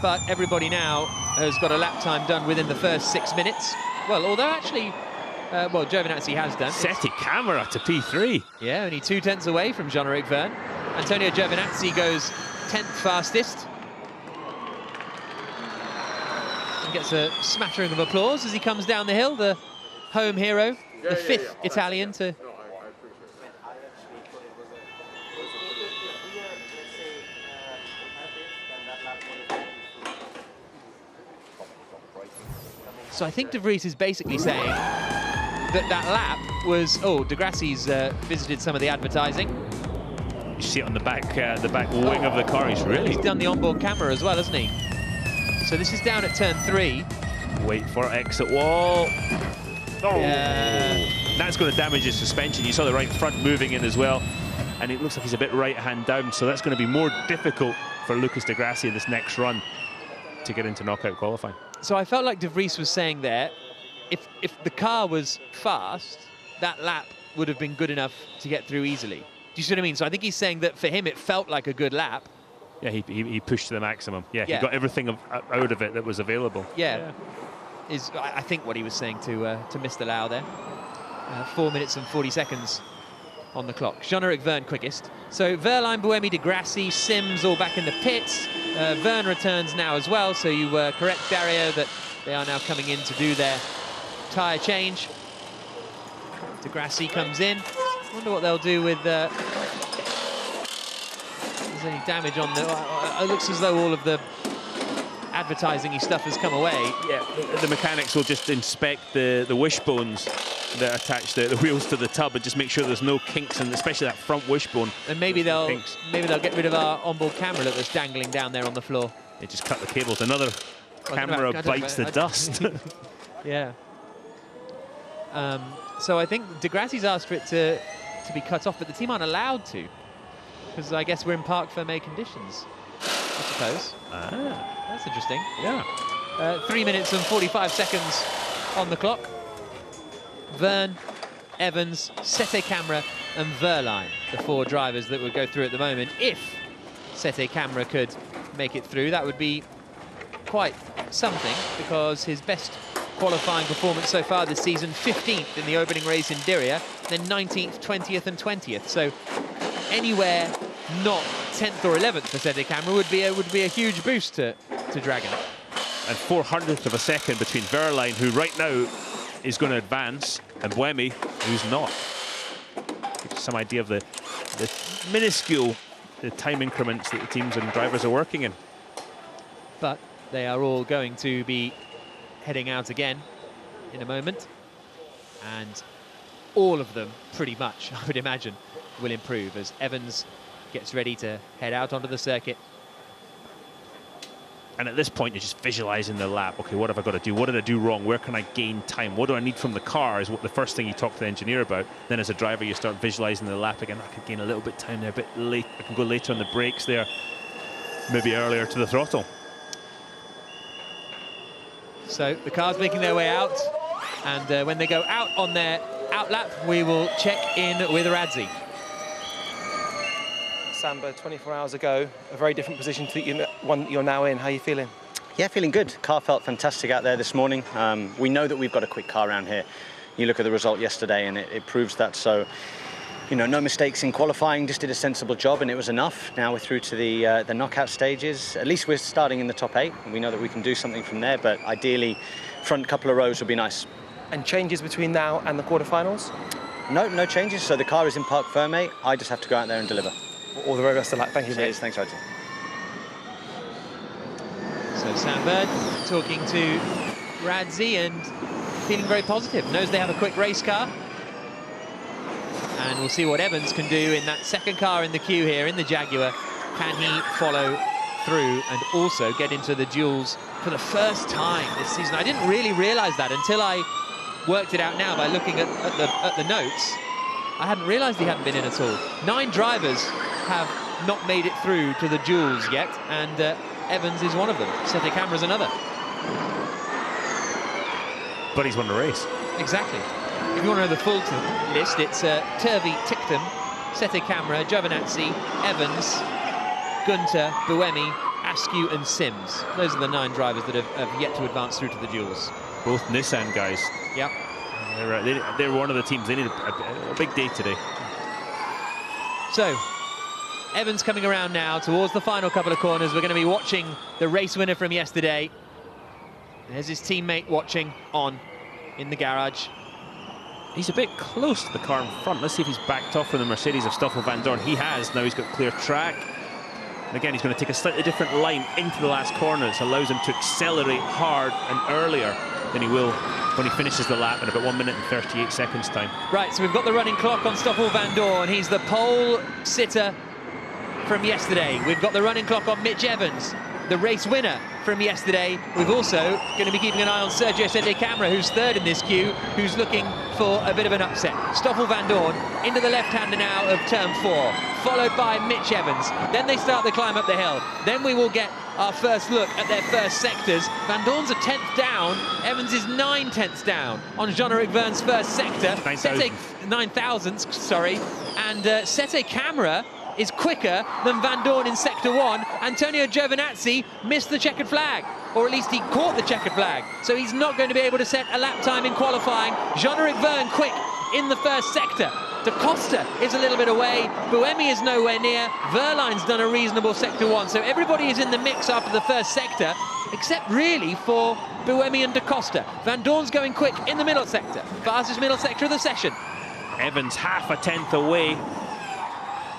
But everybody now has got a lap time done within the first 6 minutes. Well, although actually, Giovinazzi has done. Seti Camera to P3. Yeah, only 2/10 away from Jean-Eric Verne. Antonio Giovinazzi goes 10th fastest. And gets a smattering of applause as he comes down the hill, the home hero, the 5th Italian to... So I think De Vries is basically saying that lap was... Oh, De Grassi's visited some of the advertising. You see it on the back wing of the car. He's done the onboard camera as well, hasn't he? So this is down at turn 3. Wait for exit wall. Oh, yeah. That's going to damage his suspension. You saw the right front moving in as well, and it looks like he's a bit right hand down. So that's going to be more difficult for Lucas Di Grassi in this next run to get into knockout qualifying. So I felt like De Vries was saying there, if the car was fast, that lap would have been good enough to get through easily. Do you see what I mean? So I think he's saying that for him it felt like a good lap. Yeah, he pushed to the maximum. Yeah, he got everything out of it that was available. Yeah. Is I think what he was saying to Mr. Lau there. 4 minutes and 40 seconds on the clock. Jean-Eric Verne quickest. So Wehrlein, Buemi, De Grassi, Sims all back in the pits. Verne returns now as well, so you were correct, Dario, that they are now coming in to do their tyre change. De Grassi comes in. I wonder what they'll do with... if there's any damage on the... It looks as though all of the advertising-y stuff has come away. Yeah, the mechanics will just inspect the wishbones that attach the wheels to the tub and just make sure there's no kinks, and especially that front wishbone. And maybe they'll get rid of our onboard camera that's dangling down there on the floor. They just cut the cables. Another camera bites the dust. Yeah. So I think De Grassi's asked for it to be cut off, but the team aren't allowed to, because I guess we're in parc fermé conditions, I suppose. That's interesting. Yeah. 3 minutes and 45 seconds on the clock. Verne, Evans, Sete Camera and Wehrlein, the 4 drivers that would go through at the moment. If Sete Camera could make it through, that would be quite something, because his best qualifying performance so far this season. 15th in the opening race in Diriyah, then 19th, 20th and 20th. So anywhere not 10th or 11th for Sete Camera would be a huge boost to Dragon. And 400th of a second between Verline, who right now is going to advance, and Buemi, who's not. Gives some idea of the minuscule time increments that the teams and drivers are working in. But they are all going to be heading out again in a moment. And all of them, pretty much, I would imagine, will improve as Evans gets ready to head out onto the circuit. And at this point, you're just visualizing the lap. Okay, what have I got to do? What did I do wrong? Where can I gain time? What do I need from the car is what the first thing you talk to the engineer about. Then as a driver, you start visualizing the lap again. I could gain a little bit of time there, a bit late. I can go later on the brakes there, maybe earlier to the throttle. So the car's making their way out. And when they go out on their out lap, we will check in with Radzi. Samba, 24 hours ago, a very different position to the one that you're now in. How are you feeling? Yeah, feeling good. Car felt fantastic out there this morning. We know that we've got a quick car around here. You look at the result yesterday and it proves that. So, you know, no mistakes in qualifying, just did a sensible job and it was enough. Now we're through to the knockout stages. At least we're starting in the top 8 and we know that we can do something from there, but ideally front couple of rows would be nice. And changes between now and the quarterfinals? No changes. So the car is in parc fermé. I just have to go out there and deliver. All the very best of luck. Thank you, mate. Cheers. Thanks, Radzi. So Sam Bird talking to Radzi and feeling very positive. Knows they have a quick race car. And we'll see what Evans can do in that second car in the queue here in the Jaguar. Can he follow through and also get into the duels for the first time this season? I didn't really realise that until I worked it out now by looking at the notes. I hadn't realised he hadn't been in at all. 9 drivers have not made it through to the duels yet, and Evans is one of them. Sete Camera's another. But he's won the race. Exactly. If you want to know the full list, it's Turvey, Ticktum, Sete Camera, Giovinazzi, Evans, Gunter, Buemi, Askew and Sims. Those are the 9 drivers that have yet to advance through to the duels. Both Nissan guys. Yep. They're one of the teams. They need a big day today. So, Evans coming around now towards the final couple of corners. We're going to be watching the race winner from yesterday. There's his teammate watching on in the garage. He's a bit close to the car in front. Let's see if he's backed off from the Mercedes of Stoffel Van Dorn. He has. Now he's got clear track. And again, he's going to take a slightly different line into the last corner. This allows him to accelerate hard and earlier than he will when he finishes the lap in about 1 minute and 38 seconds time. Right, so we've got the running clock on Stoffel Van Dorn. He's the pole sitter from yesterday. We've got the running clock on Mitch Evans, the race winner from yesterday. We've also going to be keeping an eye on Sergio Sete Camera, who's 3rd in this queue, who's looking for a bit of an upset. Stoffel Van Dorn into the left-hander now of turn 4, followed by Mitch Evans. Then they start the climb up the hill. Then we will get our first look at their first sectors. Van Dorn's a 10th down. Evans is 9/10ths down on Jean-Eric Verne's first sector. 9,000ths, sorry. And Sete Camera is quicker than Van Dorn in sector 1. Antonio Giovinazzi missed the checkered flag, or at least he caught the checkered flag. So he's not going to be able to set a lap time in qualifying. Jean-Eric Verne quick in the first sector. Da Costa is a little bit away. Buemi is nowhere near. Verline's done a reasonable sector 1. So everybody is in the mix after the first sector, except really for Buemi and Da Costa. Van Dorn's going quick in the middle sector. Fastest middle sector of the session. Evans half a 10th away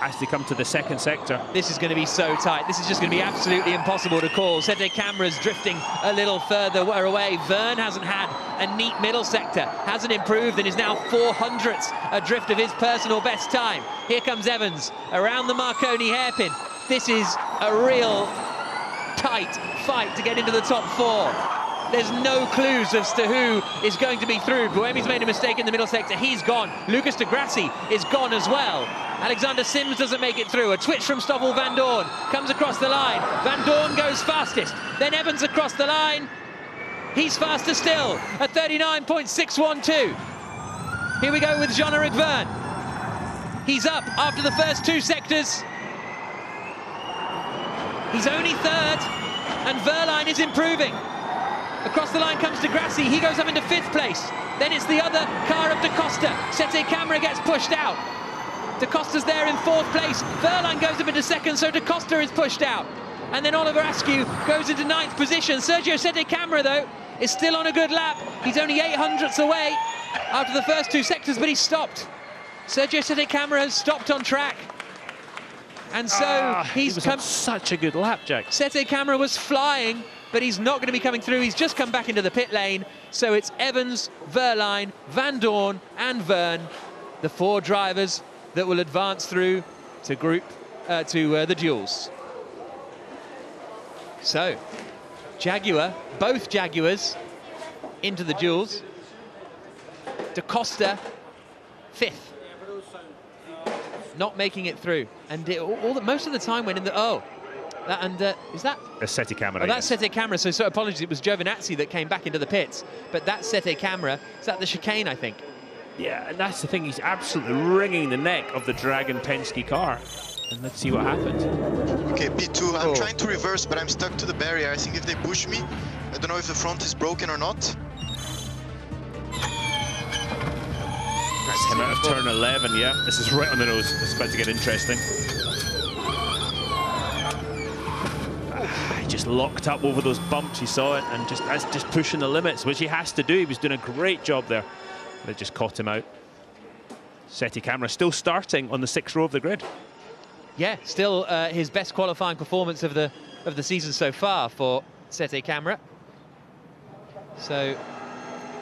as they come to the second sector. This is going to be so tight. This is just going to be absolutely impossible to call. Sete Camera's drifting a little further away. Verne hasn't had a neat middle sector, hasn't improved, and is now 400ths adrift of his personal best time. Here comes Evans around the Marconi hairpin. This is a real tight fight to get into the top 4. There's no clues as to who is going to be through. Buemi's made a mistake in the middle sector. He's gone. Lucas de Grassi is gone as well. Alexander Sims doesn't make it through. A twitch from Stoffel Van Dorn comes across the line. Van Dorn goes fastest. Then Evans across the line. He's faster still at 39.612. Here we go with Jean-Eric Verne. He's up after the first 2 sectors. He's only 3rd, and Verline is improving. Across the line comes De Grassi. He goes up into 5th place. Then it's the other car of Da Costa. Sette Camera gets pushed out. Da Costa's there in 4th place. Verline goes up into 2nd, so Da Costa is pushed out. And then Oliver Askew goes into 9th position. Sergio Sette Camera, though, is still on a good lap. He's only 800ths away after the first 2 sectors, but he's stopped. Sergio Sette Camera has stopped on track. And so he's come... such a good lap, Jack. Sette Camera was flying, but he's not going to be coming through. He's just come back into the pit lane. So it's Evans, Verline, Van Dorn and Verne, the 4 drivers that will advance through to the duels. So, both Jaguars into the duels. Da Costa, 5th. Not making it through. And most of the time went in the... is that... A Sette Camera. Oh, that's Sette Camera, so apologies, it was Giovinazzi that came back into the pits. But that's Sette Camera. Is that the chicane, I think? Yeah, and that's the thing, he's absolutely wringing the neck of the Dragon Penske car. And let's see what happens. Okay, P2, I'm trying to reverse, but I'm stuck to the barrier. I think if they push me, I don't know if the front is broken or not. That's him out of turn 11, yeah. This is right on the nose. It's about to get interesting. He just locked up over those bumps, he saw it, and just pushing the limits, which he has to do. He was doing a great job there. But it just caught him out. Sette Camera still starting on the 6th row of the grid. Yeah, still his best qualifying performance of the season so far for Sette Camera. So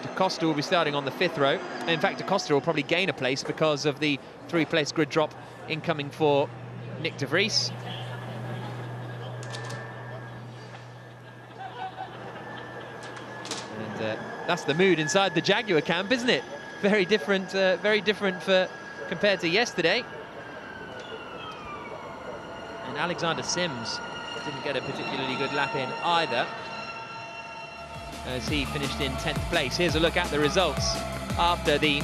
Da Costa will be starting on the 5th row. And in fact, Da Costa will probably gain a place because of the 3-place grid drop incoming for Nick de Vries. And that's the mood inside the Jaguar camp, isn't it? Very different compared to yesterday. And Alexander Sims didn't get a particularly good lap in either, as he finished in 10th place. Here's a look at the results after the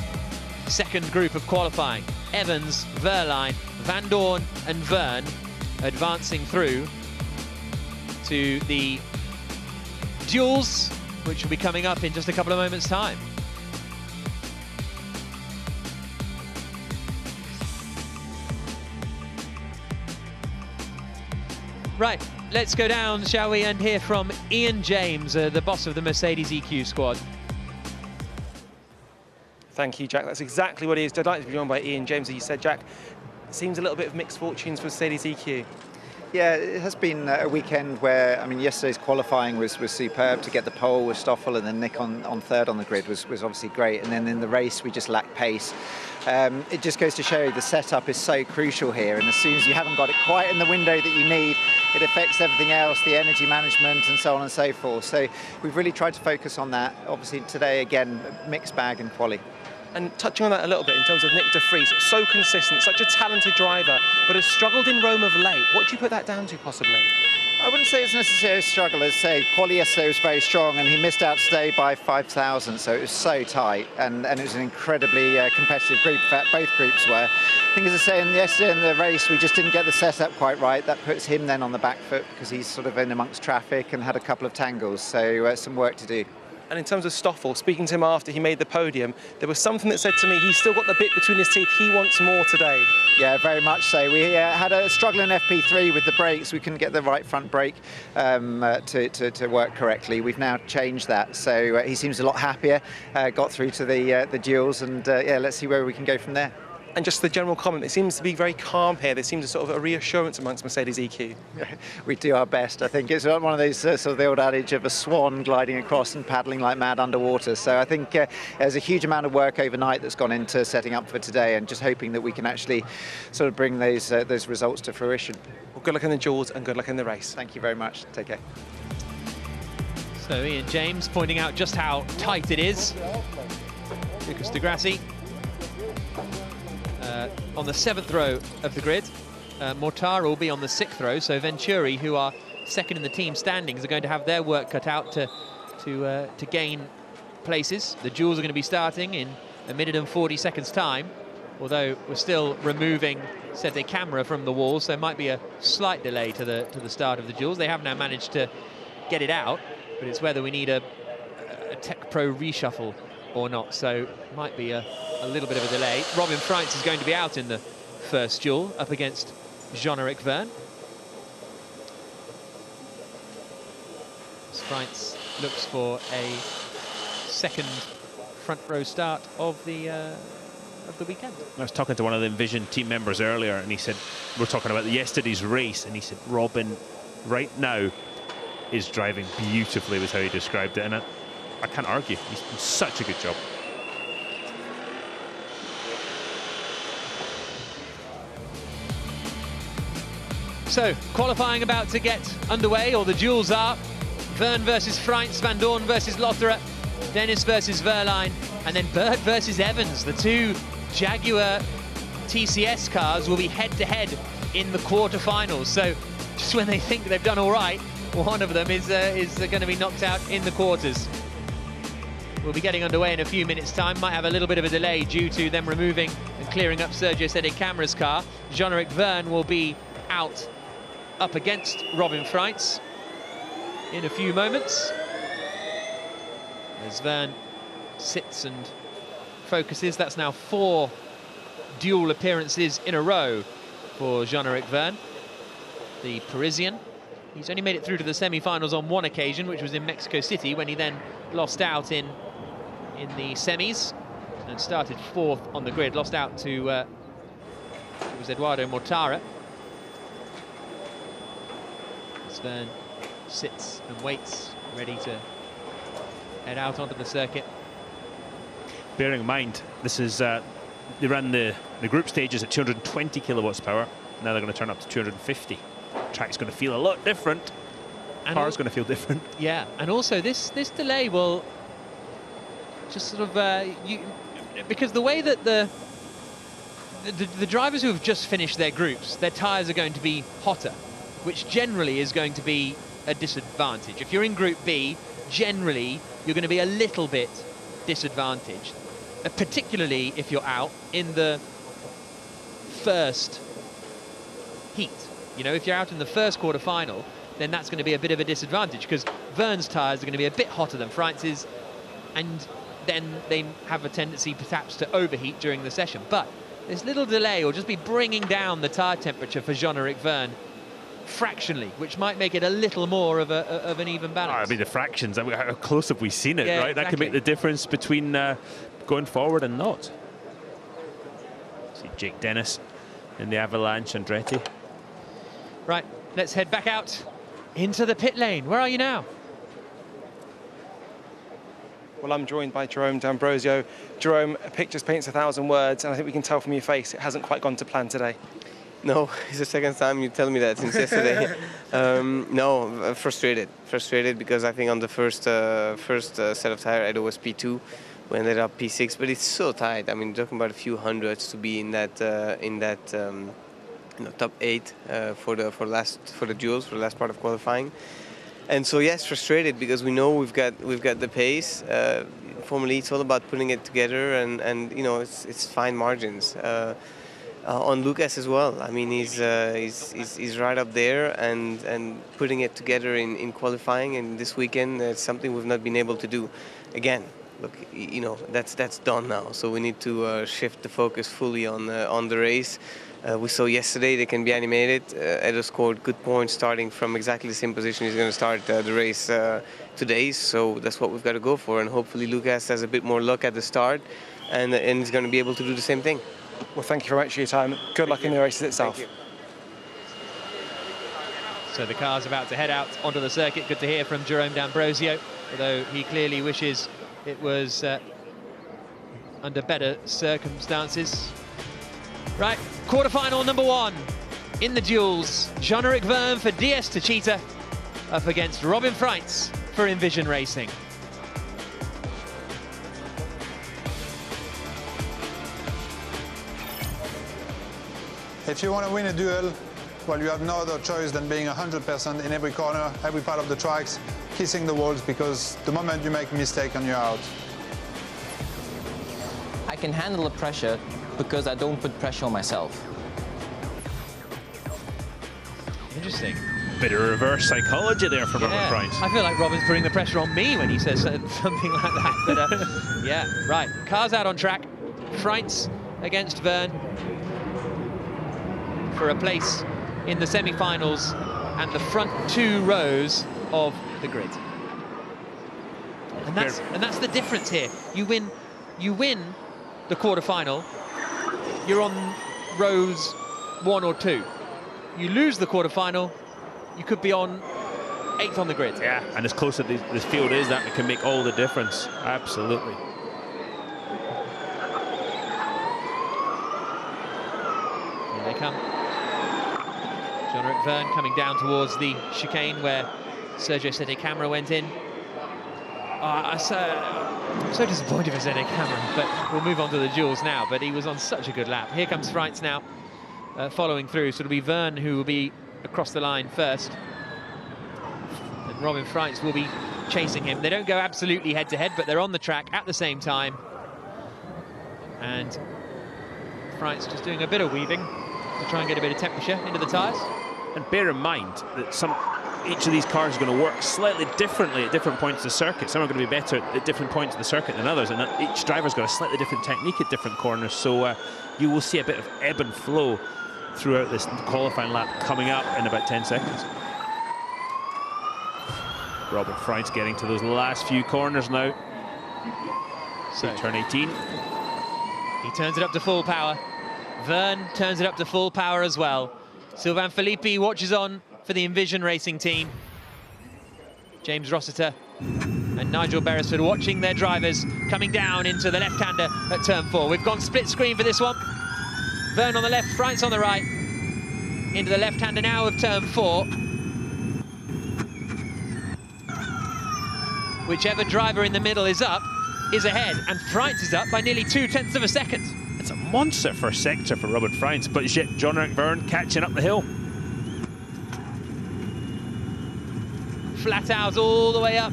2nd group of qualifying. Evans, Verline, Van Dorn and Verne advancing through to the duels, which will be coming up in just a couple of moments' time. Right, let's go down, shall we, and hear from Ian James, the boss of the Mercedes EQ squad. Thank you, Jack. That's exactly what he is. Delighted to be joined by Ian James, as you said, Jack. It seems a little bit of mixed fortunes for Mercedes EQ. Yeah, it has been a weekend where, I mean, yesterday's qualifying was superb. To get the pole with Stoffel and then Nick on 3rd on the grid was obviously great. And then in the race, we just lacked pace. It just goes to show you the setup is so crucial here. And as soon as you haven't got it quite in the window that you need, it affects everything else, the energy management and so on and so forth. So we've really tried to focus on that. Obviously today, again, mixed bag and quali. And touching on that a little bit in terms of Nick de Vries, so consistent, such a talented driver, but has struggled in Rome of late. What do you put that down to, possibly? I wouldn't say it's necessarily a struggle. As I say, quali yesterday was very strong, and he missed out today by 5,000, so it was so tight, and it was an incredibly competitive group. In fact, both groups were. I think, as I say, yesterday in the race, we just didn't get the setup quite right. That puts him then on the back foot because he's sort of in amongst traffic and had a couple of tangles, so some work to do. And in terms of Stoffel, speaking to him after he made the podium, there was something that said to me, he's still got the bit between his teeth, he wants more today. Yeah, very much so. We had a struggle in FP3 with the brakes. We couldn't get the right front brake to work correctly. We've now changed that, so he seems a lot happier, got through to the duels, and yeah, let's see where we can go from there. And just the general comment, it seems to be very calm here. There seems a sort of a reassurance amongst Mercedes EQ. We do our best. I think it's one of those sort of the old adage of a swan gliding across and paddling like mad underwater. So I think there's a huge amount of work overnight that's gone into setting up for today, and just hoping that we can actually sort of bring those results to fruition. Well, good luck in the duels and good luck in the race. Thank you very much. Take care. So Ian James pointing out just how tight it is. Lucas de Grassi on the 7th row of the grid. Mortara will be on the 6th row, so Venturi, who are 2nd in the team standings, are going to have their work cut out to gain places. The duels are going to be starting in 1 minute and 40 seconds time, although we're still removing Sette Camera from the wall, so there might be a slight delay to the start of the duels. They have now managed to get it out, but it's whether we need a a Tech Pro reshuffle or not, so might be a little bit of a delay. Robin Freitz is going to be out in the first duel up against Jean-Eric Verne. Freitz looks for a second front row start of the weekend. I was talking to one of the Envision team members earlier, and he said, we're talking about yesterday's race, and he said, Robin right now is driving beautifully, was how he described it, and I can't argue. He's done such a good job. So, qualifying about to get underway, or the duels are. Verne versus Freitz, Van Dorn versus Lotterer, Dennis versus Verline, and then Bird versus Evans. The two Jaguar TCS cars will be head-to-head in the quarterfinals. So, just when they think they've done all right, one of them is going to be knocked out in the quarters. We'll be getting underway in a few minutes' time. Might have a little bit of a delay due to them removing and clearing up Sergio Sede Camara's car. Jean-Eric Verne will be out up against Robin Freitz in a few moments. As Verne sits and focuses, that's now 4 dual appearances in a row for Jean-Eric Verne, the Parisian. He's only made it through to the semi-finals on one occasion, which was in Mexico City, when he then lost out in the semis and started 4th on the grid. Lost out to it was Eduardo Mortara. Verne sits and waits, ready to head out onto the circuit. Bearing in mind, this is they ran the group stages at 220 kilowatts power. Now they're going to turn up to 250. Track's going to feel a lot different. Car's going to feel different. Yeah, and also this delay will just sort of because the way that the drivers who have just finished their groups, their tyres are going to be hotter, which generally is going to be a disadvantage. If you're in Group B, generally you're going to be a little bit disadvantaged, particularly if you're out in the first heat. You know, if you're out in the first quarter-final, then that's going to be a bit of a disadvantage, because Verne's tyres are going to be a bit hotter than Freitz's, and then they have a tendency perhaps to overheat during the session. But this little delay will just be bringing down the tyre temperature for Jean-Eric Verne fractionally, which might make it a little more of an even balance. I mean, the fractions, I mean, how close have we seen it, yeah, right? Exactly. That could make the difference between going forward and not. See Jake Dennis in the Avalanche, Andretti. Right, let's head back out into the pit lane. Where are you now? Well, I'm joined by Jerome D'Ambrosio. Jerome, a picture paints 1,000 words, and I think we can tell from your face it hasn't quite gone to plan today. No, it's the second time you tell me that since yesterday. No, frustrated because I think on the first set of tire Edo was P2, we ended up P6, but it's so tight. I mean, talking about a few hundreds to be in that top 8 for the duels, for the last part of qualifying. And so yes, frustrated because we know we've got the pace. Formula E, it's all about putting it together, and you know, it's fine margins. On Lucas as well. I mean, he's right up there and putting it together in qualifying. And this weekend, it's something we've not been able to do. Again, look, you know, that's done now. So we need to shift the focus fully on the race. We saw yesterday they can be animated. Edo scored good points starting from exactly the same position he's going to start the race today. So that's what we've got to go for. And hopefully Lucas has a bit more luck at the start, and he's going to be able to do the same thing. Well, thank you very much for your time. Good luck in the races itself. Thank you. So the car's about to head out onto the circuit. Good to hear from Jerome D'Ambrosio, although he clearly wishes it was under better circumstances. Right, quarterfinal number 1 in the duels. Jean-Eric Verne for DS Techeetah up against Robin Freitz for Envision Racing. If you want to win a duel, well, you have no other choice than being 100% in every corner, every part of the tracks, kissing the walls, because the moment you make a mistake and you're out. I can handle the pressure because I don't put pressure on myself. Interesting. Bit of reverse psychology there from Robin Price. I feel like Robin's putting the pressure on me when he says something like that. But yeah, right. Cars out on track. Freitz against Verne for a place in the semi-finals and the front 2 rows of the grid. And that's the difference here. You win the quarter-final, you're on rows 1 or 2. You lose the quarter-final, you could be on 8th on the grid. Yeah, and as close as this field is, that can make all the difference. Absolutely. Here they come. Jean-Eric Verne coming down towards the chicane where Sergio Sette Camara went in. I'm so disappointed for Sette Camara, but we'll move on to the duels now. But he was on such a good lap. Here comes Freitz now, following through. So it'll be Verne who will be across the line first. And Robin Freitz will be chasing him. They don't go absolutely head-to-head, but they're on the track at the same time. And Freitz just doing a bit of weaving to try and get a bit of temperature into the tyres. And bear in mind that each of these cars is going to work slightly differently at different points of the circuit. Some are going to be better at different points of the circuit than others, and each driver's got a slightly different technique at different corners. So you will see a bit of ebb and flow throughout this qualifying lap coming up in about 10 seconds. Robin Freitz getting to those last few corners now. So turn 18. He turns it up to full power. Verne turns it up to full power as well. Sylvain Philippi watches on for the Envision Racing team. James Rossiter and Nigel Beresford watching their drivers coming down into the left-hander at turn 4. We've gone split screen for this one. Verne on the left, Freitz on the right. Into the left-hander now of turn 4. Whichever driver in the middle is up is ahead, and Freitz is up by nearly 0.2 of a second. It's a monster first sector for Robin Freitz, but yet Jean-Eric Verne catching up the hill. Flat out all the way up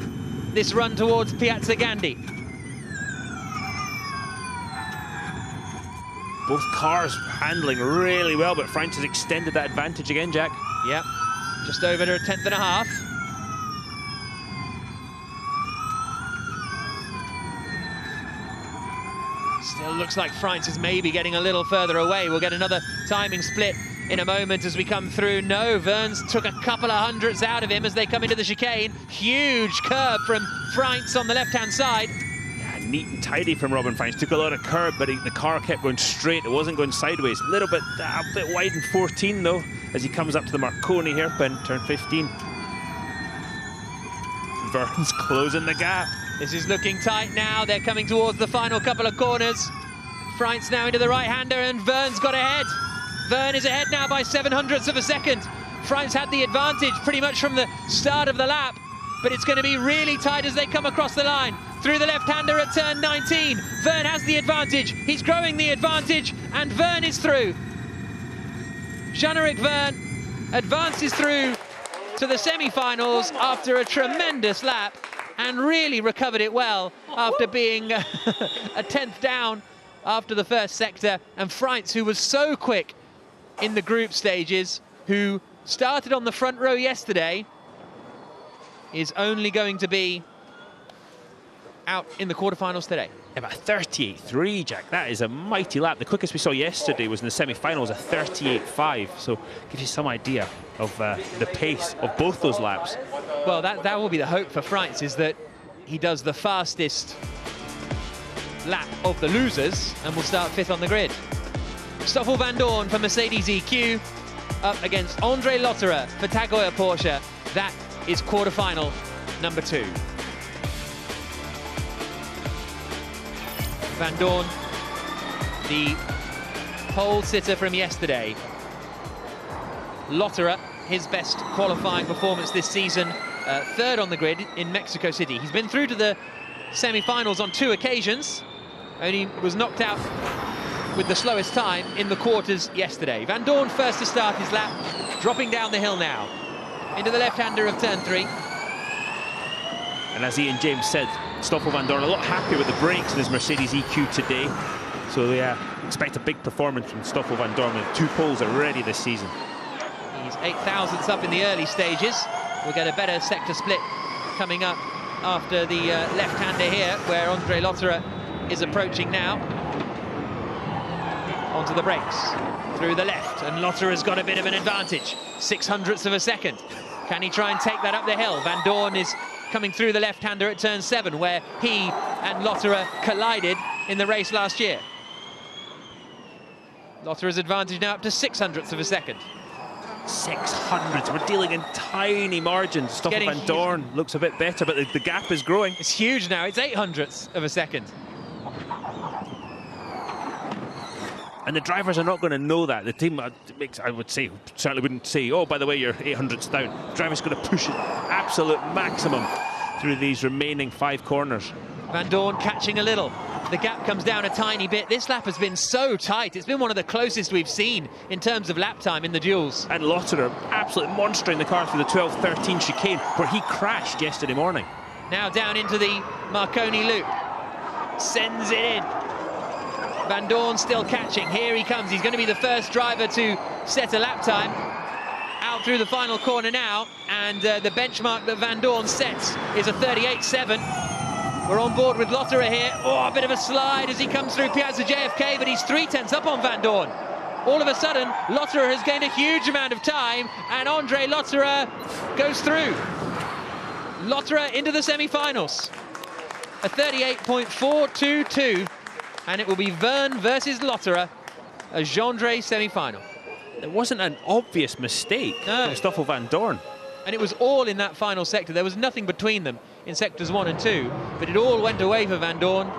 this run towards Piazza Gandhi. Both cars handling really well, but Freitz has extended that advantage again, Jack. Yep, just over to a 10.5. Still looks like Freitz is maybe getting a little further away. We'll get another timing split in a moment as we come through. No, Verne's took a couple of hundredths out of him as they come into the chicane. Huge curb from Freitz on the left-hand side. Yeah, neat and tidy from Robin Freitz. Took a lot of curb, but the car kept going straight. It wasn't going sideways. A little bit wide in 14, though, as he comes up to the Marconi hairpin, turn 15. Verne's closing the gap. This is looking tight now. They're coming towards the final couple of corners. Freitz now into the right-hander, and Verne's got ahead. Verne is ahead now by 0.07 of a second. Freitz had the advantage pretty much from the start of the lap, but it's going to be really tight as they come across the line. Through the left-hander at turn 19. Verne has the advantage. He's growing the advantage, and Verne is through. Jean-Eric Verne advances through to the semi-finals after a tremendous lap, and really recovered it well after being a 10th down after the first sector. And Freitz, who was so quick in the group stages, who started on the front row yesterday, is only going to be out in the quarterfinals today. About 38.3, Jack. That is a mighty lap. The quickest we saw yesterday was in the semi-finals, a 38.5. So gives you some idea of the pace of both those laps. Well, that will be the hope for Freitz, is that he does the fastest lap of the losers and will start 5th on the grid. Stoffel Vandoorne for Mercedes EQ up against André Lotterer for Tag Heuer Porsche. That is quarterfinal number 2. Vandoorne, the pole sitter from yesterday. Lotterer, his best qualifying performance this season, 3rd on the grid in Mexico City. He's been through to the semi-finals on 2 occasions, only was knocked out with the slowest time in the quarters yesterday. Vandoorne first to start his lap, dropping down the hill now into the left-hander of turn 3. And as Ian James said, Stoffel Vandoorne a lot happier with the brakes in his Mercedes EQ today. So yeah, expect a big performance from Stoffel Vandoorne with 2 poles already this season. He's 8,000ths up in the early stages. We'll get a better sector split coming up after the left-hander here, where Andre Lotterer is approaching now. Onto the brakes, through the left, and Lotterer's got a bit of an advantage. 600ths of a second. Can he try and take that up the hill? Van Doorn is coming through the left-hander at turn 7, where he and Lotterer collided in the race last year. Lotterer's advantage now up to 600ths of a second. 600s, we're dealing in tiny margins. Stoffel Van Doorn looks a bit better, but the gap is growing. It's huge now, it's 800ths of a second. And the drivers are not going to know that. The team, I would say, certainly wouldn't say, oh, by the way, you're 800ths down. The driver's going to push it absolute maximum through these remaining 5 corners. Van Doorn catching a little. The gap comes down a tiny bit. This lap has been so tight. It's been one of the closest we've seen in terms of lap time in the duels. And Lotterer absolutely monstering the car through the 12-13 chicane, where he crashed yesterday morning. Now down into the Marconi loop. Sends it in. Van Doorn still catching. Here he comes. He's going to be the first driver to set a lap time. Out through the final corner now, and the benchmark that Van Doorn sets is a 38.7. We're on board with Lotterer here. Oh, a bit of a slide as he comes through Piazza JFK, but he's 3/10 up on Van Doorn. All of a sudden, Lotterer has gained a huge amount of time, and Andre Lotterer goes through. Lotterer into the semi-finals. A 38.422. And it will be Verne versus Lotterer, a Gendre semi-final. It wasn't an obvious mistake from Stoffel Van Doorn. And it was all in that final sector. There was nothing between them in sectors 1 and 2, but it all went away for Van Doorn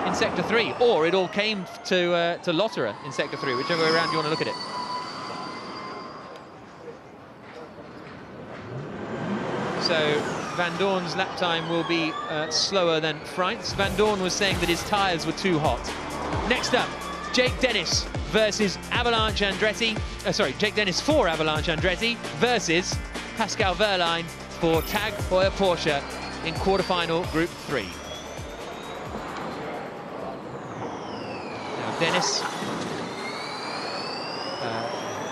in sector 3, or it all came to Lotterer in sector 3, whichever way around you want to look at it. So Van Doorn's lap time will be slower than Freint's. Van Doorn was saying that his tyres were too hot. Next up, Jake Dennis versus Avalanche Andretti. Jake Dennis for Avalanche Andretti versus Pascal Wehrlein for Tag Heuer Porsche in quarterfinal Group 3. Now Dennis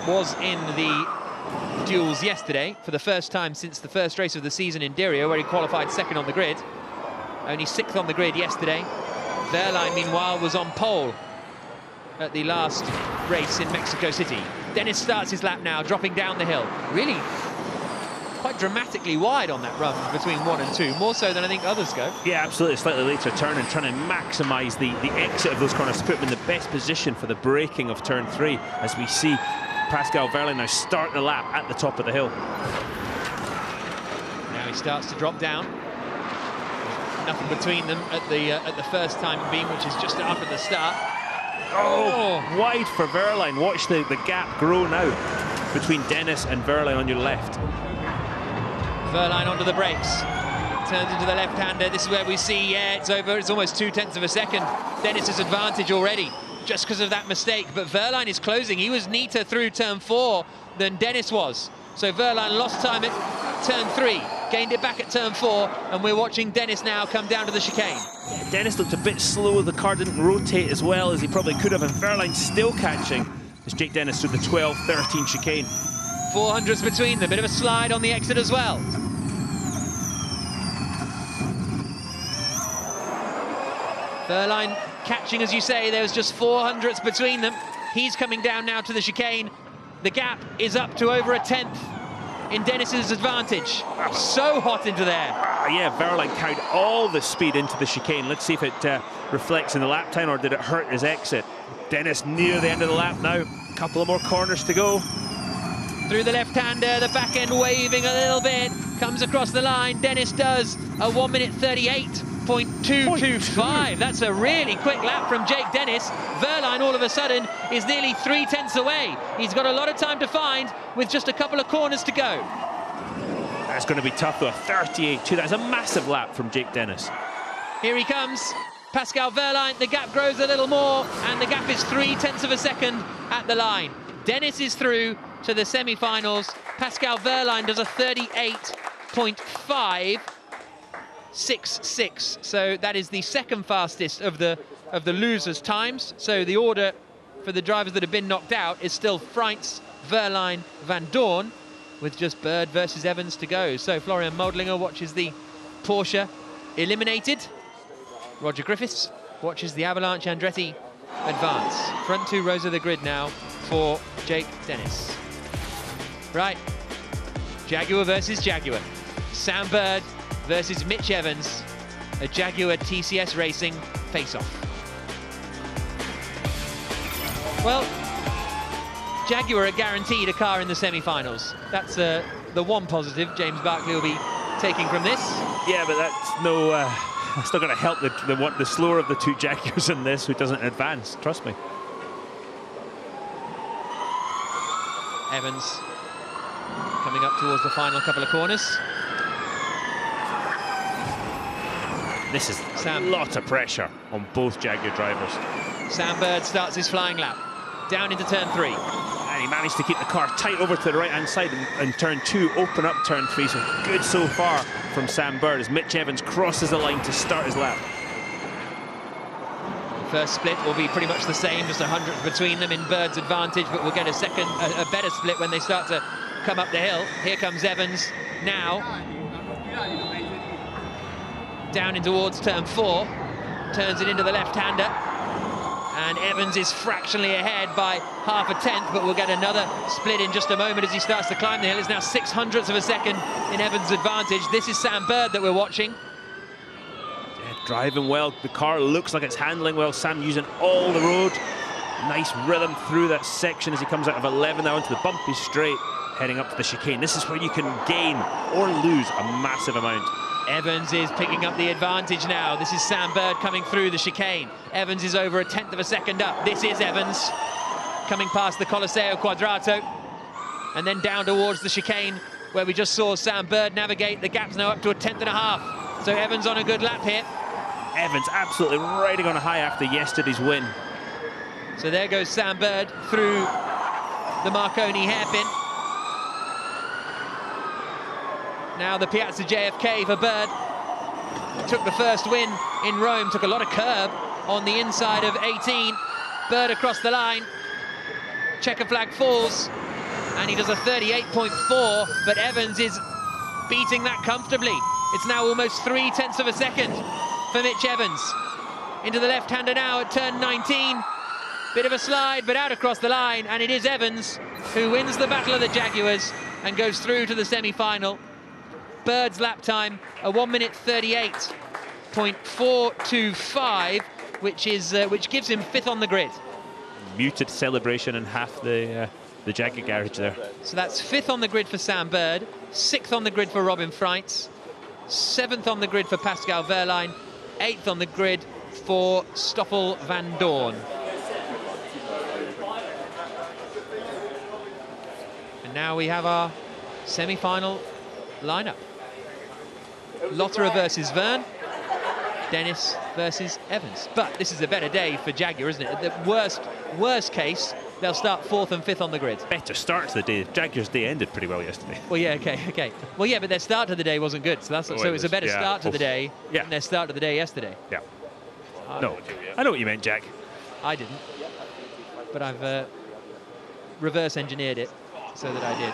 was in the duels yesterday for the first time since the first race of the season in Diriyah, where he qualified second on the grid. Only 6th on the grid yesterday. Wehrlein, meanwhile, was on pole at the last race in Mexico City. Dennis starts his lap now, dropping down the hill. Really quite dramatically wide on that run between 1 and 2, more so than I think others go. Yeah, absolutely. Slightly later turn and trying to maximise the exit of those corners to put him in the best position for the braking of turn 3, as we see Pascal Wehrlein now start the lap at the top of the hill. Now he starts to drop down. Nothing between them at the first time being, which is just up at the start. Oh, wide for Wehrlein. Watch the gap grow now between Dennis and Wehrlein on your left. Wehrlein onto the brakes. Turns into the left-hander. This is where we see, yeah, it's over. It's almost 2/10 of a second. Dennis's advantage already, just because of that mistake. But Wehrlein is closing. He was neater through turn 4 than Dennis was. So Wehrlein lost time at turn 3, gained it back at turn 4, and we're watching Dennis now come down to the chicane. Yeah, Dennis looked a bit slow. The car didn't rotate as well as he probably could have, and Wehrlein still catching as Jake Dennis through the 12-13 chicane. 400s between them, bit of a slide on the exit as well. Wehrlein catching, as you say. There was just 400s between them. He's coming down now to the chicane. The gap is up to over 1/10 in Dennis's advantage. So hot into there. Yeah, Wehrlein carried all the speed into the chicane. Let's see if it reflects in the lap time, or did it hurt his exit. Dennis near the end of the lap now. A couple of more corners to go. Through the left-hander, the back end waving a little bit. Comes across the line. Dennis does a 1:38.225. That's a really quick lap from Jake Dennis. Wehrlein all of a sudden is nearly 3/10 away. He's got a lot of time to find with just a couple of corners to go. That's going to be tough though, a 38.2. That's a massive lap from Jake Dennis. Here he comes, Pascal Wehrlein. The gap grows a little more, and the gap is 3/10 of a second at the line. Dennis is through to the semi-finals. Pascal Wehrlein does a 38.566. So that is the second fastest of the losers' times. So the order for the drivers that have been knocked out is still Freint's Verline, Van Dorn, with just Bird versus Evans to go. So Florian Moldlinger watches the Porsche eliminated. Roger Griffiths watches the Avalanche Andretti advance. Front two rows of the grid now for Jake Dennis. Right, Jaguar versus Jaguar. Sam Bird versus Mitch Evans. A Jaguar TCS Racing face-off. Well, Jaguar are guaranteed a car in the semi-finals. That's the one positive James Barkley will be taking from this. Yeah, but that's no... That's not going to help the slower of the two Jaguars in this, who doesn't advance, trust me. Evans coming up towards the final couple of corners. This is a lot of pressure on both Jaguar drivers. Sam Bird starts his flying lap, down into turn 3. And he managed to keep the car tight over to the right-hand side and turn 2, open up turn 3. So good so far from Sam Bird as Mitch Evans crosses the line to start his lap. First split will be pretty much the same, just 100th between them in Bird's advantage, but we'll get a better split when they start to come up the hill. Here comes Evans now. Down in towards turn 4, turns it into the left-hander. And Evans is fractionally ahead by half a tenth, but we'll get another split in just a moment as he starts to climb the hill. It's now 0.06 of a second in Evans' advantage. This is Sam Bird that we're watching. Yeah, driving well. The car looks like it's handling well. Sam using all the road. Nice rhythm through that section as he comes out of 11 now into the bumpy straight, heading up to the chicane. This is where you can gain or lose a massive amount. Evans is picking up the advantage now. This is Sam Bird coming through the chicane. Evans is over 1/10 of a second up. This is Evans coming past the Colosseo Quadrato and then down towards the chicane where we just saw Sam Bird navigate. The gap's now up to 1.5. So Evans on a good lap here. Evans absolutely riding on a high after yesterday's win. So there goes Sam Bird through the Marconi hairpin. Now the Piazza JFK for Bird. Took the first win in Rome, took a lot of curb on the inside of 18. Bird across the line. Checker flag falls, and he does a 38.4, but Evans is beating that comfortably. It's now almost 0.3 of a second for Mitch Evans. Into the left-hander now at turn 19. Bit of a slide, but out across the line, and it is Evans who wins the Battle of the Jaguars and goes through to the semi-final. Bird's lap time, a 1:38.425, which gives him 5th on the grid. Muted celebration in half the Jaguar garage there. So that's 5th on the grid for Sam Bird, 6th on the grid for Robin Freitz, 7th on the grid for Pascal Wehrlein, 8th on the grid for Stoffel Van Dorn. And now we have our semi-final lineup. Lotterer versus Verne, Dennis versus Evans. But this is a better day for Jaguar, isn't it? The worst case, they'll start 4th and 5th on the grid. Better start to the day. Jaguar's day ended pretty well yesterday. Well, yeah, okay. Well, yeah, but their start to the day wasn't good, so it's a better start to the day than their start to the day yesterday. Yeah. No, I know what you meant, Jack. I didn't, but I've reverse engineered it so that I did.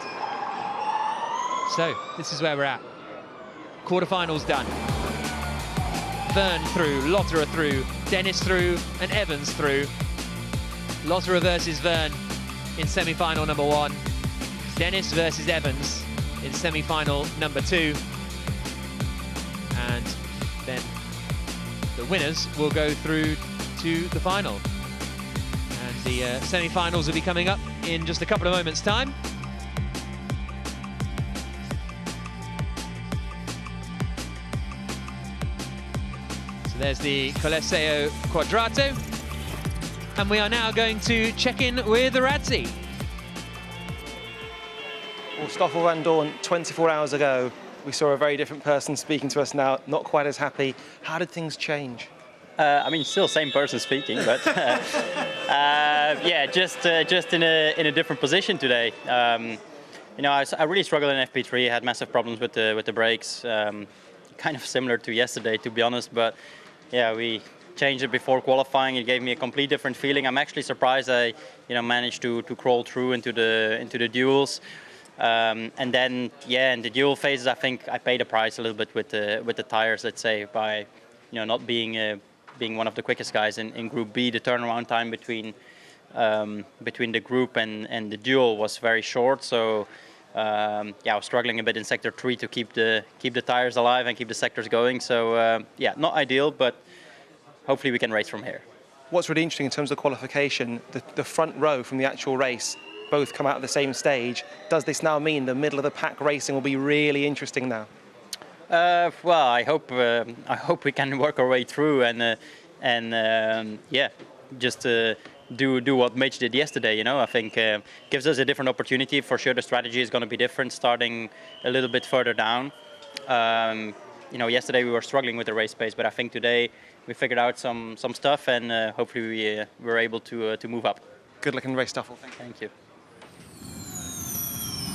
So this is where we're at. Quarterfinals done. Verne through, Lotterer through, Dennis through, and Evans through. Lotterer versus Verne in semi-final number 1. Dennis versus Evans in semi-final number 2. And then the winners will go through to the final. And the semi-finals will be coming up in just a couple of moments' time. There's the Colosseo Quadrato, and we are now going to check in with Radzi. Well, Stoffel Van Dorn, 24 hours ago, we saw a very different person speaking to us now, not quite as happy. How did things change? I mean, still same person speaking, but yeah, just in a different position today. You know, I really struggled in FP3. I had massive problems with the brakes. Kind of similar to yesterday, to be honest, but yeah, we changed it before qualifying. It gave me a complete different feeling. I'm actually surprised I, managed to crawl through into the duels. And then, in the dual phases, I think I paid a price a little bit with the tires. Let's say by, not being one of the quickest guys in Group B. The turnaround time between the group and the duel was very short. So I was struggling a bit in Sector 3 to keep the tires alive and keep the sectors going. So not ideal, but hopefully we can race from here. What's really interesting in terms of qualification, the front row from the actual race both come out at the same stage. Does this now mean the middle of the pack racing will be really interesting now? Well, I hope we can work our way through and just do what Mitch did yesterday. I think gives us a different opportunity. For sure, the strategy is going to be different, starting a little bit further down. Yesterday we were struggling with the race pace, but I think today we figured out some stuff, and hopefully we were able to move up. Good luck in the race, Stoffel. Thank you.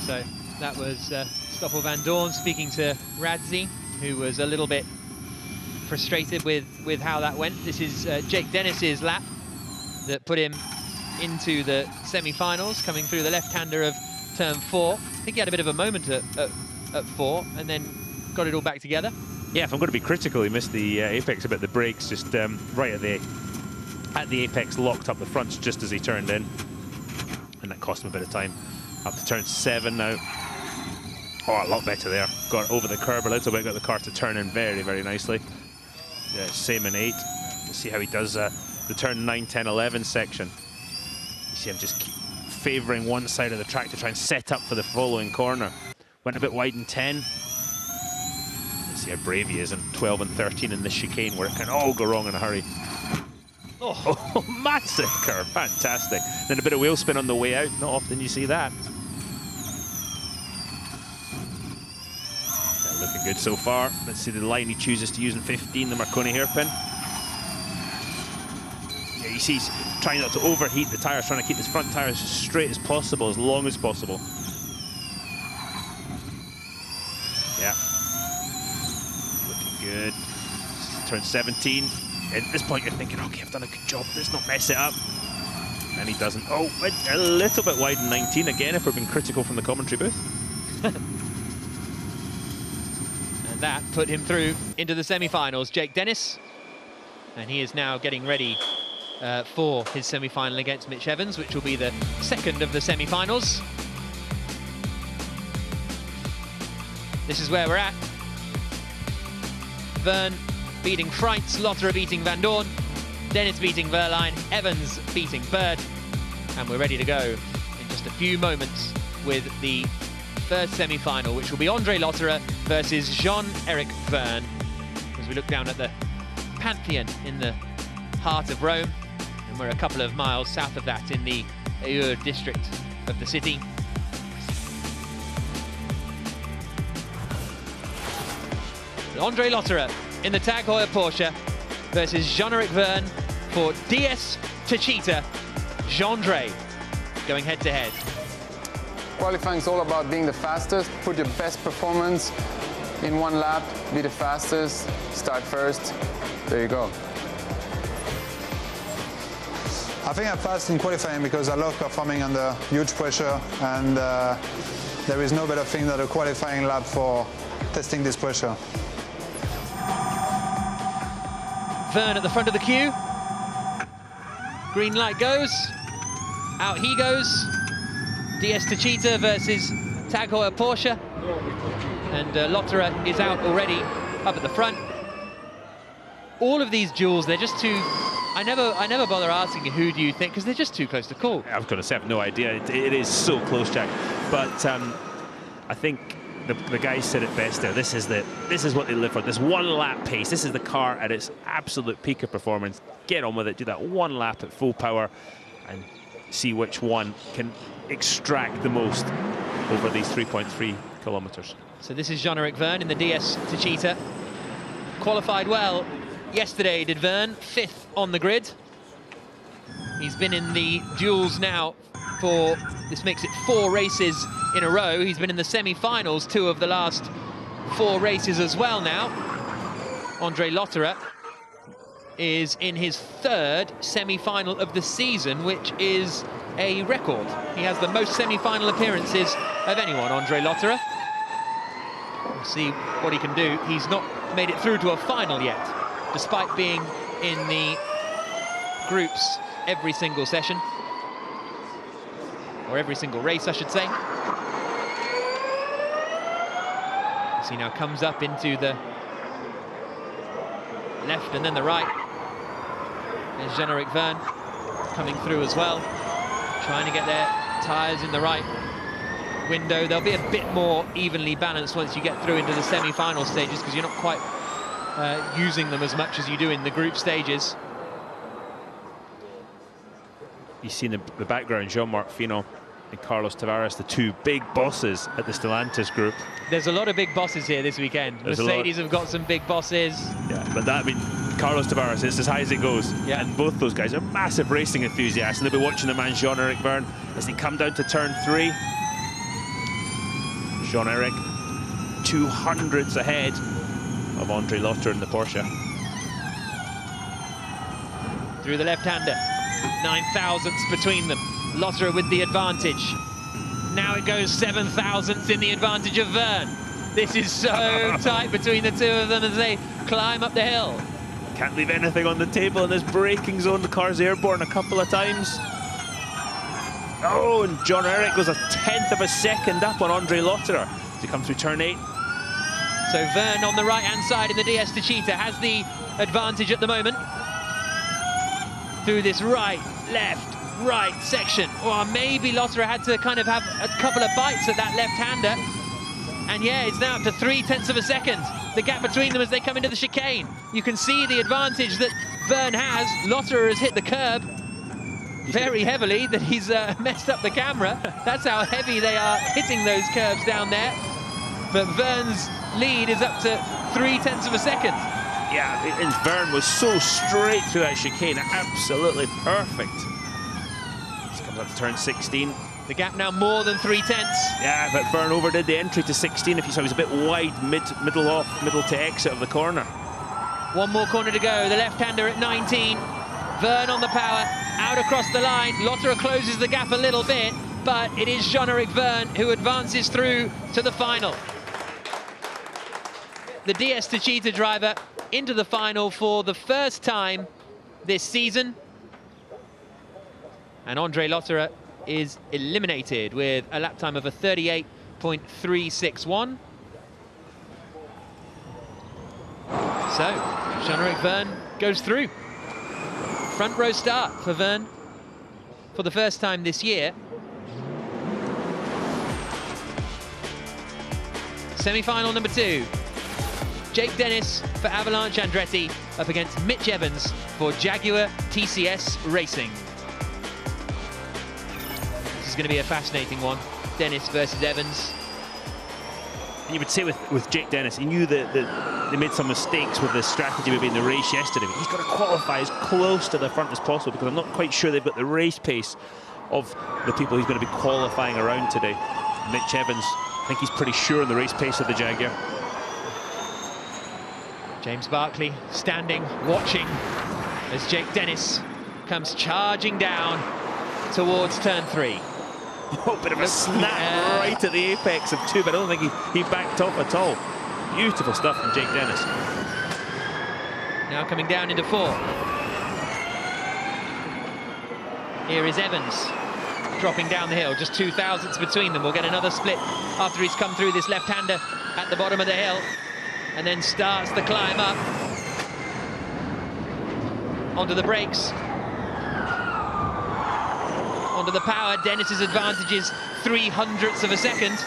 So that was Stoffel Vandoorne speaking to Radzi, who was a little bit frustrated with how that went. This is Jake Dennis's lap that put him into the semi-finals, coming through the left-hander of turn 4. I think he had a bit of a moment at 4, and then got it all back together. Yeah, if I'm going to be critical, he missed the apex a bit. The brakes just right at the apex, locked up the fronts just as he turned in, and that cost him a bit of time. Up to turn 7 now. Oh, a lot better there. Got over the curb a little bit, got the car to turn in very, very nicely. Yeah, same in 8. Let's see how he does the turn 9, 10, 11 section. You see him just keep favouring one side of the track to try and set up for the following corner. Went a bit wide in 10. Let's see how brave he is in 12 and 13 in the chicane, where it can all go wrong in a hurry. Oh, massive curve, fantastic. Then a bit of wheel spin on the way out. Not often you see that. Yeah, looking good so far. Let's see the line he chooses to use in 15, the Marconi hairpin. Yeah, you see he's trying not to overheat the tyres, trying to keep his front tyres as straight as possible, as long as possible. Yeah. Looking good. Turn 17. At this point, you're thinking, okay, I've done a good job. Let's not mess it up. And he doesn't. Oh, a little bit wide in 19 again, if we're being critical from the commentary booth. And that put him through into the semi-finals. Jake Dennis. And he is now getting ready for his semi-final against Mitch Evans, which will be the second of the semi-finals. This is where we're at. Verne beating Freitz, Lotterer beating Vandoorne, Dennis beating Verline, Evans beating Bird, and we're ready to go in just a few moments with the third semi-final, which will be Andre Lotterer versus Jean-Eric Verne, as we look down at the Pantheon in the heart of Rome, and we're a couple of miles south of that in the Eur district of the city. Andre Lotterer in the Tag Heuer Porsche versus Jean-Eric Verne for DS Techeetah. Jean-Dre going head-to-head. Qualifying is all about being the fastest, put your best performance in one lap, be the fastest, start first. There you go. I think I'm fast in qualifying because I love performing under huge pressure, and there is no better thing than a qualifying lap for testing this pressure. Verne at the front of the queue. Green light goes. Out he goes. DS Techeetah versus Tag Heuer Porsche. And Lotterer is out already up at the front. All of these duels, they're just too... I never bother asking who do you think, because they're just too close to call. I was going to say, I have no idea. It is so close, Jack. But I think the guys said it best there. This is what they live for. This one lap pace. This is the car at its absolute peak of performance. Get on with it. Do that one lap at full power and see which one can extract the most over these 3.3 kilometers. So this is Jean-Eric Verne in the DS Techeetah. Qualified well yesterday, did Verne, 5th on the grid. He's been in the duels now for, this makes it 4 races in a row. He's been in the semi-finals 2 of the last 4 races as well now. Andre Lotterer. is in his 3rd semi-final of the season, which is a record. He has the most semi-final appearances of anyone, Andre Lotterer. We'll see what he can do. He's not made it through to a final yet, despite being in the groups every single session, or every single race, I should say. So he now comes up into the left and then the right. There's Jean-Eric Verne coming through as well, trying to get their tyres in the right window. They'll be a bit more evenly balanced once you get through into the semi-final stages, because you're not quite using them as much as you do in the group stages. You see in the background Jean-Marc Fino and Carlos Tavares, the 2 big bosses at the Stellantis group. There's a lot of big bosses here this weekend. Mercedes have got some big bosses. Yeah, but that, I mean, Carlos Tavares, it's as high as it goes. Yeah. And both those guys are massive racing enthusiasts, and they'll be watching the man Jean-Eric Verne as they come down to turn 3. Jean-Eric 200ths ahead of Andre Lotterer in the Porsche. Through the left-hander, 9 thousandths between them. Lotterer with the advantage. Now it goes 7 thousandths in the advantage of Verne. This is so tight between the two of them as they climb up the hill. Can't leave anything on the table in this braking zone. The car's airborne a couple of times. Oh, and Jean-Eric goes 1/10 of a second up on Andre Lotterer as he comes through turn 8. So Verne on the right-hand side in the DS Techeetah has the advantage at the moment. Through this right, left, right section. Or maybe Lotterer had to kind of have a couple of bites at that left-hander. And yeah, it's now up to 0.3 of a second. The gap between them as they come into the chicane. You can see the advantage that Verne has. Lotterer has hit the curb very heavily, that he's messed up the camera. That's how heavy they are hitting those curbs down there. But Verne's lead is up to 0.3 of a second. Yeah, and Verne was so straight through that chicane, absolutely perfect. He's coming up to turn 16. The gap now more than 0.3. Yeah, but Verne overdid the entry to 16. If you saw, he was a bit wide, middle to exit of the corner. One more corner to go. The left-hander at 19. Verne on the power, out across the line. Lotterer closes the gap a little bit, but it is Jean-Eric Verne who advances through to the final. The DS Techeetah driver into the final for the first time this season. And Andre Lotterer is eliminated with a lap time of a 38.361. So, Jean-Eric Verne goes through. Front row start for Verne for the first time this year. Semi-final number 2. Jake Dennis for Avalanche Andretti up against Mitch Evans for Jaguar TCS Racing. This is going to be a fascinating one. Dennis versus Evans. You would say with Jake Dennis, he knew that they made some mistakes with the strategy maybe in the race yesterday. He's got to qualify as close to the front as possible, because I'm not quite sure they've got the race pace of the people he's going to be qualifying around today. Mitch Evans, I think he's pretty sure in the race pace of the Jaguar. James Barclay standing, watching as Jake Dennis comes charging down towards turn 3. Oh, bit of a snap right at the apex of 2, but I don't think he backed off at all. Beautiful stuff from Jake Dennis. Now coming down into 4. Here is Evans dropping down the hill, just 2 thousandths between them. We'll get another split after he's come through this left-hander at the bottom of the hill, and then starts the climb up onto the brakes. Onto the power. Dennis's advantage is 0.03 of a second.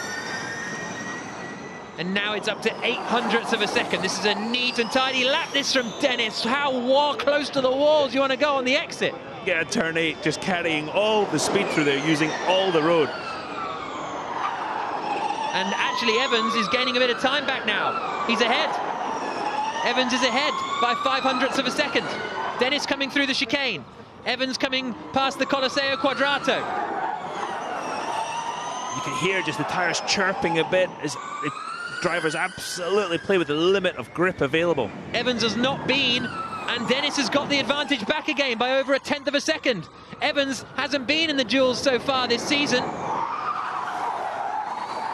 And now it's up to 0.08 of a second. This is a neat and tidy lap, this from Dennis. How close to the walls you want to go on the exit? Yeah, turn 8, just carrying all the speed through there, using all the road. And actually Evans is gaining a bit of time back now. He's ahead. Evans is ahead by 0.05 of a second. Dennis coming through the chicane. Evans coming past the Coliseo Quadrato. You can hear just the tyres chirping a bit as the drivers absolutely play with the limit of grip available. Evans has not been And Dennis has got the advantage back again by over 1/10 of a second. Evans hasn't been in the duels so far this season.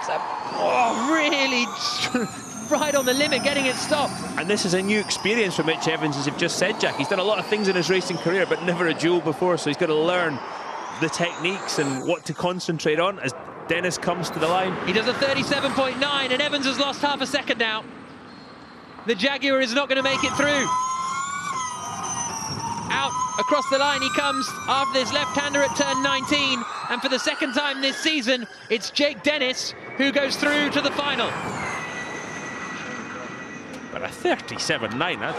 So, really right on the limit, getting it stopped. And this is a new experience for Mitch Evans, as you've just said, Jack. He's done a lot of things in his racing career, but never a duel before, so he's got to learn the techniques and what to concentrate on as Dennis comes to the line. He does a 37.9, and Evans has lost half a second now. The Jaguar is not going to make it through. Out across the line he comes after this left-hander at turn 19, and for the second time this season, it's Jake Dennis who goes through to the final. But a 37.9,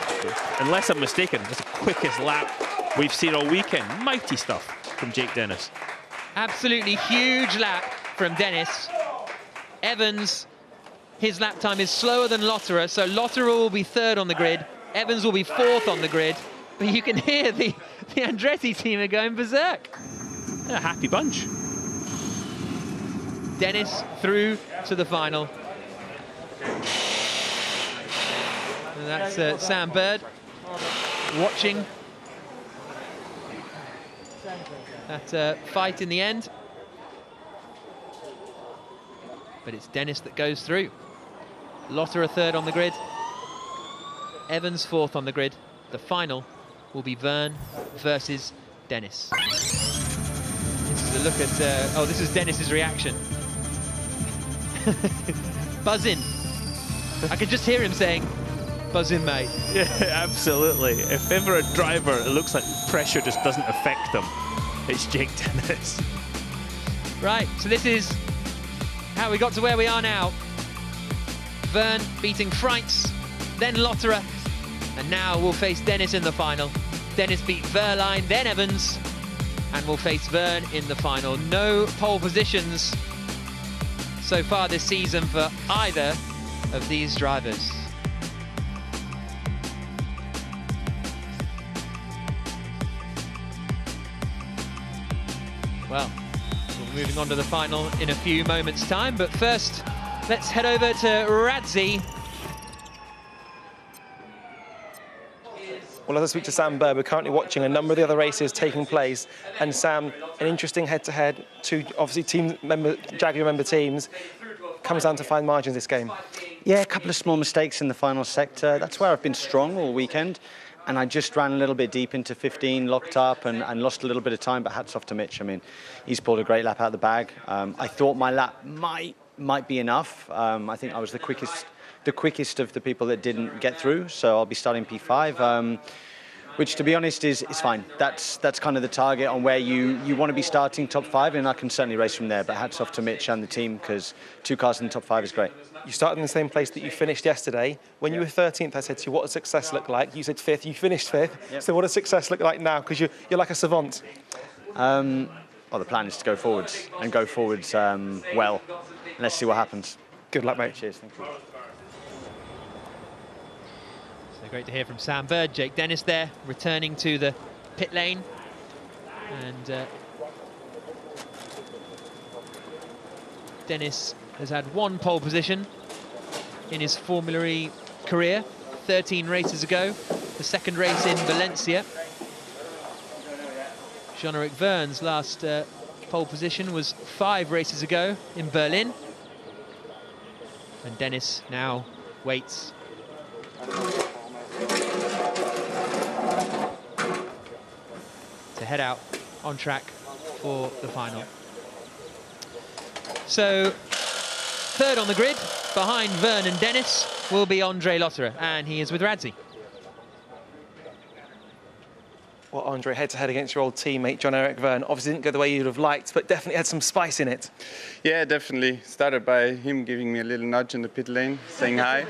unless I'm mistaken, that's the quickest lap we've seen all weekend. Mighty stuff from Jake Dennis. Absolutely huge lap from Dennis. Evans, his lap time is slower than Lotterer, so Lotterer will be third on the grid. Evans will be fourth on the grid. But you can hear the Andretti team are going berserk. A happy bunch. Dennis through to the final. And that's Sam Bird watching that fight in the end. But it's Dennis that goes through. Lotterer third on the grid. Evans fourth on the grid. The final will be Verne versus Dennis. This is a look at, oh, this is Dennis's reaction. Buzz in. I can just hear him saying, buzz in, mate. Yeah, absolutely. If ever a driver, it looks like pressure just doesn't affect them, it's Jake Dennis. Right, so this is how we got to where we are now. Verne beating Freitz, then Lotterer, and now we'll face Dennis in the final. Dennis beat Verline, then Evans, and we'll face Verne in the final. No pole positions so far this season for either of these drivers. Well, we'll be moving on to the final in a few moments' time, but first, let's head over to Radzi. Well, as I speak to Sam Bird, we're currently watching a number of the other races taking place. And Sam, an interesting head-to-head, two obviously Jaguar member teams. Comes down to fine margins this game. Yeah, a couple of small mistakes in the final sector. That's where I've been strong all weekend. And I just ran a little bit deep into 15, locked up and lost a little bit of time, but hats off to Mitch. I mean, he's pulled a great lap out of the bag. I thought my lap might be enough. I think I was the quickest of the people that didn't get through, so I'll be starting P5, which to be honest is fine. That's kind of the target on where you want to be starting top 5, and I can certainly race from there, but hats off to Mitch and the team, because 2 cars in the top 5 is great. You started in the same place that you finished yesterday. When you were 13th, I said to you, what does success look like? You said 5th, you finished 5th. Yep. So what does success look like now? Because you're like a savant. Well, the plan is to go forwards, and go forwards well. Let's see what happens. Good luck, mate. Cheers, thank you. So great to hear from Sam Bird. Jake Dennis there, returning to the pit lane. And Dennis has had 1 pole position in his Formula E career, 13 races ago, the second race in Valencia. Jean-Eric Verne's last pole position was 5 races ago in Berlin. And Dennis now waits. To head out on track for the final. So, third on the grid, behind Verne and Dennis, will be Andre Lotterer, and he is with Radzi. Well, Andre, head-to-head against your old teammate, Jean-Eric Verne. Obviously didn't go the way you'd have liked, but definitely had some spice in it. Yeah, definitely. Started by him giving me a little nudge in the pit lane, saying hi.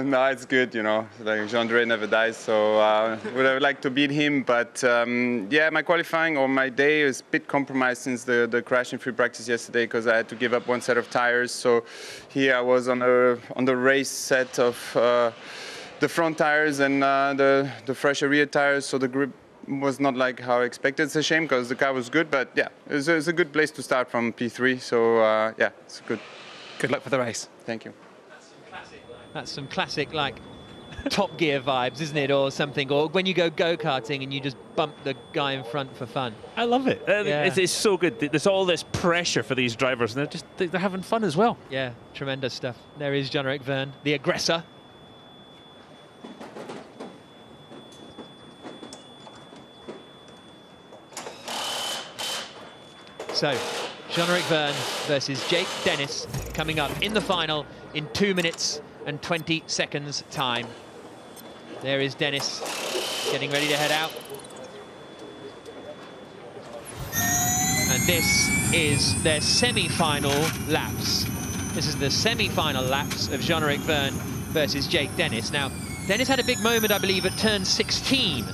No, it's good, you know. Like Jean-Andre never dies, so would have liked to beat him. But yeah, my qualifying or my day is a bit compromised since the crash in free practice yesterday, because I had to give up 1 set of tires. So here I was on the race set of the front tires and the fresher rear tires, so the grip was not like how I expected. It's a shame because the car was good, but yeah, it's a good place to start from P3, so yeah, it's good. Good luck for the race. Thank you. That's some classic, like, Top Gear vibes, isn't it, or something? Or when you go karting and you just bump the guy in front for fun. I love it. Yeah. It's so good. There's all this pressure for these drivers, and they're having fun as well. Yeah, tremendous stuff. There is Jean-Eric Vergne, the aggressor. So, Jean-Eric Vergne versus Jake Dennis coming up in the final in 2 minutes and 20 seconds time. There is Dennis getting ready to head out. And this is their semi-final laps. This is the semi-final laps of Jean-Eric Vergne versus Jake Dennis. Now, Dennis had a big moment, I believe, at turn 16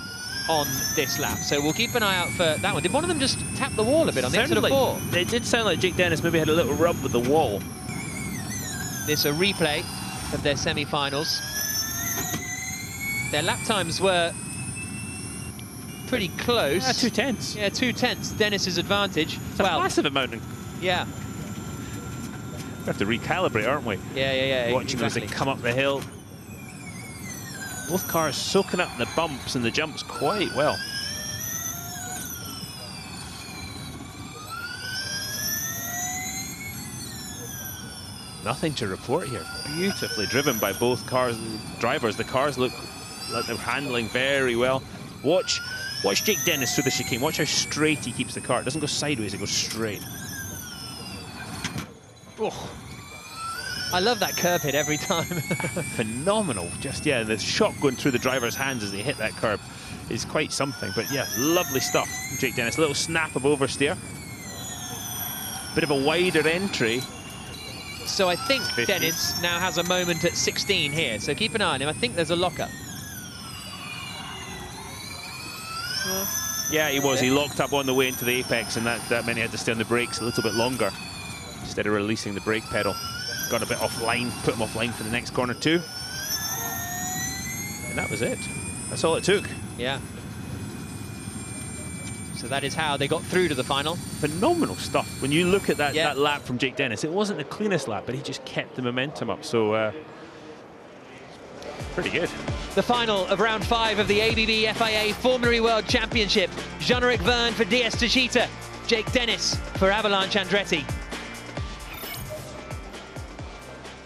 on this lap, so we'll keep an eye out for that one. Did one of them just tap the wall a bit on the exit of 4? It did sound like Jake Dennis maybe had a little rub with the wall. This a replay of their semi-finals. Their lap times were pretty close. Yeah, 2 tenths. Yeah, 2 tenths. Dennis's advantage. It's a massive amount. Yeah. We have to recalibrate, aren't we? Yeah. Watching as they come up the hill. Both cars soaking up the bumps and the jumps quite well. Nothing to report here. Beautifully driven by both drivers. The cars look like they're handling very well. Watch Jake Dennis through the chicane. Watch how straight he keeps the car. It doesn't go sideways, it goes straight. Oh. I love that curb hit every time. Phenomenal. Just, yeah, the shot going through the driver's hands as they hit that curb is quite something. But yeah, lovely stuff from Jake Dennis. A little snap of oversteer. Bit of a wider entry. So I think 50. Dennis now has a moment at 16 here. So keep an eye on him. I think there's a lockup. Yeah, he was. He locked up on the way into the apex, and that meant he had to stay on the brakes a little bit longer instead of releasing the brake pedal. Got a bit offline, put him offline for the next corner too. And that was it. That's all it took. Yeah. So that is how they got through to the final. Phenomenal stuff. When you look at that lap from Jake Dennis, it wasn't the cleanest lap, but he just kept the momentum up. So pretty good. The final of round 5 of the ABB FIA Formula E World Championship. Jean-Eric Vergne for DS Techeetah. Jake Dennis for Avalanche Andretti.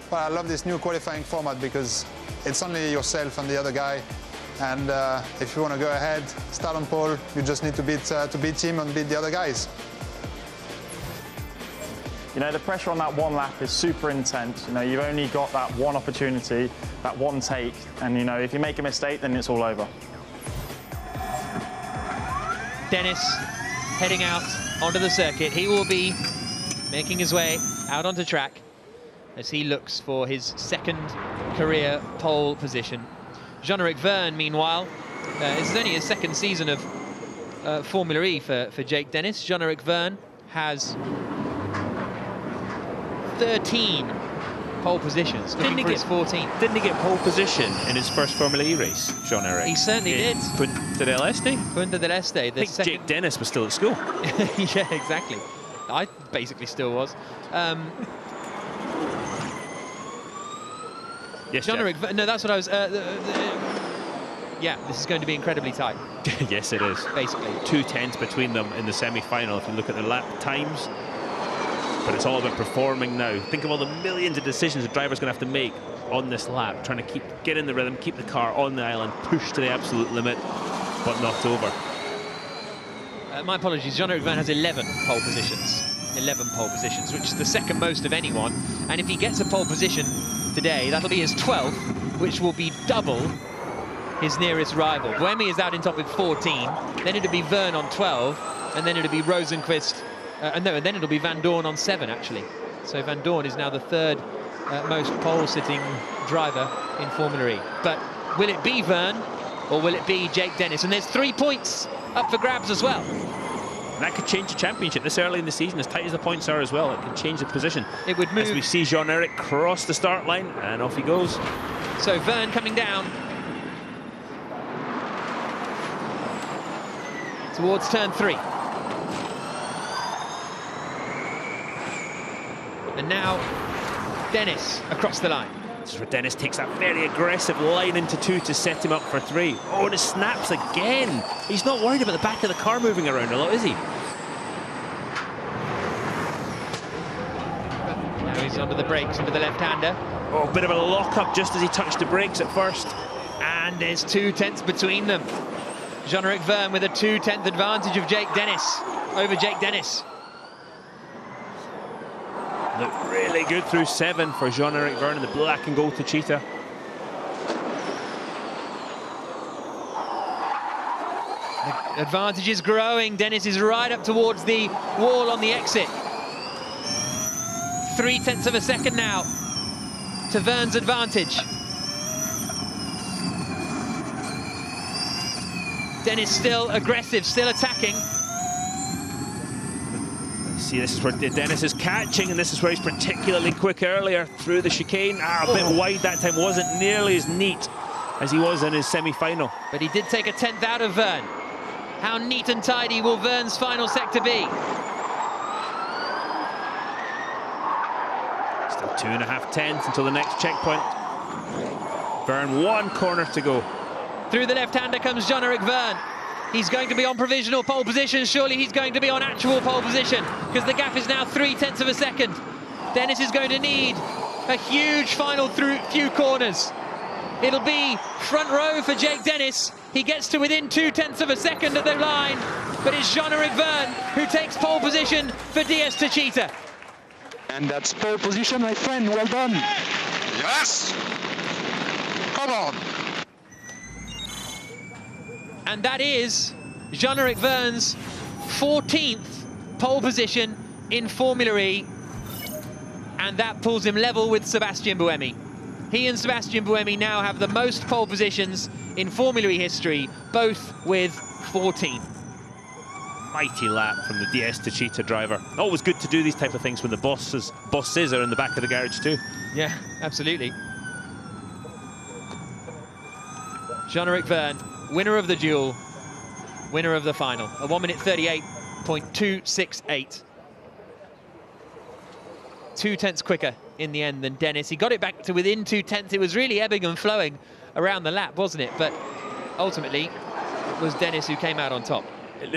Well, I love this new qualifying format because it's only yourself and the other guy. And if you want to go ahead, start on pole, you just need to beat him and beat the other guys. You know, the pressure on that one lap is super intense. You know, you've only got that one opportunity, that one take. And, you know, if you make a mistake, then it's all over. Dennis heading out onto the circuit. He will be making his way out onto track as he looks for his second career pole position. Jean-Eric Vergne, meanwhile, this is only his second season of Formula E for Jake Dennis. Jean-Eric Vergne has 13 pole positions, looking for his 14th. Didn't he get pole position in his first Formula E race, Jean-Eric? He certainly did. Punta del Este? Punta del Este. I think Jake Dennis was still at school. Yeah, exactly. I basically still was. Yes, Jean-Eric, no, that's what I was... yeah, this is going to be incredibly tight. Yes, it is. Basically. 2 tenths between them in the semi-final, if you look at the lap times. But it's all about performing now. Think of all the millions of decisions the driver's going to have to make on this lap, trying to get in the rhythm, keep the car on the island, push to the absolute limit, but not over. My apologies, Jean-Eric Vergne has 11 pole positions. 11 pole positions, which is the second most of anyone. And if he gets a pole position today, that'll be his 12th, which will be double his nearest rival. Buemi is out in top with 14, then it'll be Vergne on 12, and then it'll be Rosenqvist, and then it'll be Van Dorn on 7, actually. So Van Dorn is now the third most pole-sitting driver in Formula E. But will it be Vergne, or will it be Jake Dennis? And there's 3 points up for grabs as well. And that could change the championship this early in the season, as tight as the points are as well. It can change the position. It would move. As we see Jean-Eric cross the start line, and off he goes. So Vergne coming down towards turn 3. And now Dennis across the line. This is where Dennis takes that very aggressive line into 2 to set him up for 3. Oh, and it snaps again. He's not worried about the back of the car moving around a lot, is he? Now he's onto the brakes, into the left-hander. Oh, a bit of a lock-up just as he touched the brakes at first. And there's 2/10 between them. Jean-Eric Vergne with a 2/10 advantage of Jake Dennis over Jake Dennis. Looked really good through 7 for Jean-Eric Vergne in the black and gold Techeetah. The advantage is growing. Dennis is right up towards the wall on the exit. 0.3 of a second now to Vergne's advantage. Dennis still aggressive, still attacking. See, this is where Dennis is catching, and this is where he's particularly quick earlier through the chicane. A bit wide that time, wasn't nearly as neat as he was in his semi-final. But he did take a 10th out of Vergne. How neat and tidy will Vergne's final sector be? Still 2.5 tenths until the next checkpoint. Vergne, 1 corner to go. Through the left-hander comes Jean-Eric Vergne. He's going to be on provisional pole position. Surely he's going to be on actual pole position, because the gap is now 0.3 of a second. Dennis is going to need a huge final through few corners. It'll be front row for Jake Dennis. He gets to within 0.2 of a second of the line, but it's Jean-Eric Vergne who takes pole position for DS Techeetah. And that's pole position, my friend. Well done. Yes. Come on. And that is Jean-Eric Vergne's 14th pole position in Formula E. And that pulls him level with Sébastien Buemi. He and Sébastien Buemi now have the most pole positions in Formula E history, both with 14. Mighty lap from the DS Techeetah driver. Always good to do these type of things when the bosses are in the back of the garage too. Yeah, absolutely. Jean-Eric Vergne, winner of the duel, winner of the final. A 1:38.268. 0.2 quicker in the end than Dennis. He got it back to within 0.2. It was really ebbing and flowing around the lap, wasn't it? But ultimately, it was Dennis who came out on top. A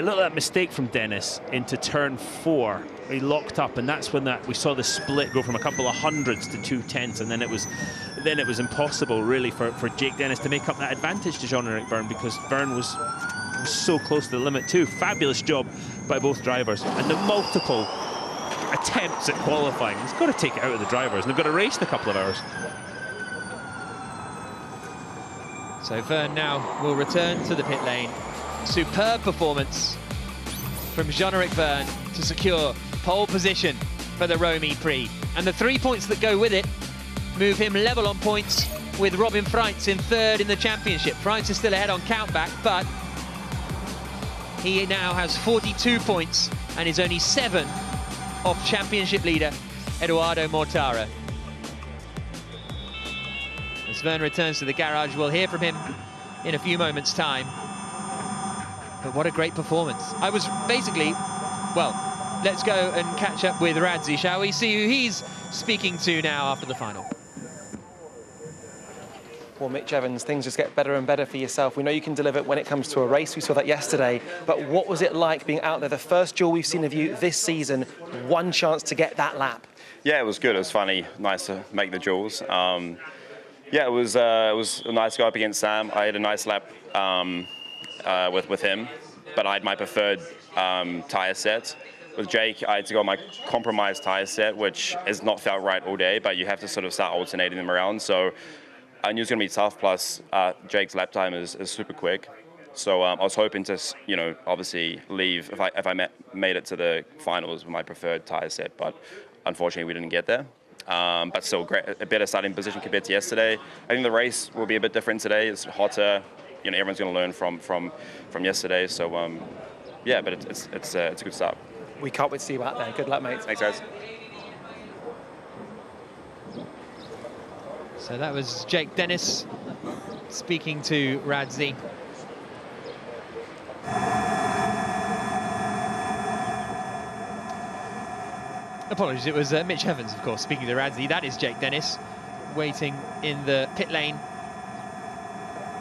little that mistake from Dennis into turn 4. He locked up, and that's when we saw the split go from a couple of hundreds to 0.2, and then it was impossible really for Jake Dennis to make up that advantage to Jean-Eric Vergne, because Vergne was so close to the limit too. Fabulous job by both drivers, and the multiple attempts at qualifying. He's got to take it out of the drivers, and they've got to race in a couple of hours. So Vergne now will return to the pit lane. Superb performance from Jean-Eric Vergne to secure pole position for the Rome E-Prix. And the 3 points that go with it move him level on points with Robin Freitz in 3rd in the championship. Freitz is still ahead on countback, but he now has 42 points and is only 7 off championship leader Eduardo Mortara. As Vergne returns to the garage, we'll hear from him in a few moments' time. But what a great performance. I was basically, well, let's go and catch up with Radzi, shall we? See who he's speaking to now after the final. Well, Mitch Evans, things just get better and better for yourself. We know you can deliver when it comes to a race. We saw that yesterday. But what was it like being out there? The first duel we've seen of you this season, 1 chance to get that lap. Yeah, it was good. It was funny, nice to make the duels. Yeah, it was nice to go up against Sam. I had a nice lap with him, but I had my preferred tyre set. With Jake, I had to go on my compromised tyre set, which has not felt right all day, but you have to sort of start alternating them around. So I knew it was going to be tough, plus Jake's lap time is super quick. So I was hoping to, obviously leave if I made it to the finals with my preferred tyre set, but unfortunately we didn't get there. But still a better starting position compared to yesterday. I think the race will be a bit different today. It's hotter. Everyone's going to learn from yesterday. So yeah, but it's a good start. We can't wait to see you out there. Good luck, mate. Thanks, guys. So that was Jake Dennis speaking to Radzi. Apologies, it was Mitch Evans, of course, speaking to Radzi. That is Jake Dennis. waiting in the pit lane.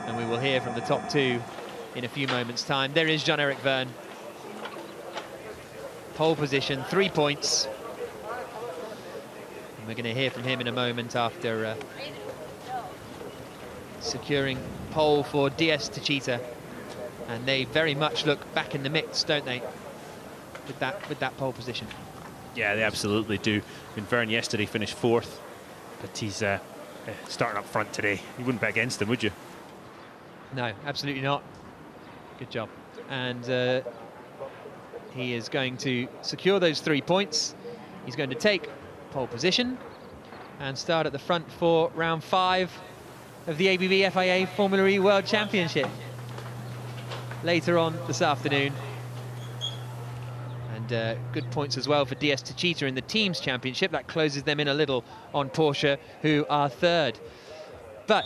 And we will hear from the top two in a few moments' time. There is Jan-Erik Verne. Pole position, 3 points. And we're going to hear from him in a moment after securing pole for DS Techeetah. And they very much look back in the mix, don't they, with that pole position? Yeah, they absolutely do. I mean, Verne yesterday finished 4th, but he's starting up front today. You wouldn't bet against him, would you? No, absolutely not. Good job. And he is going to secure those 3 points. He's going to take pole position and start at the front for round 5 of the ABB FIA Formula E World Championship later on this afternoon. And good points as well for DS Techeetah in the Teams Championship. That closes them in a little on Porsche, who are 3rd. But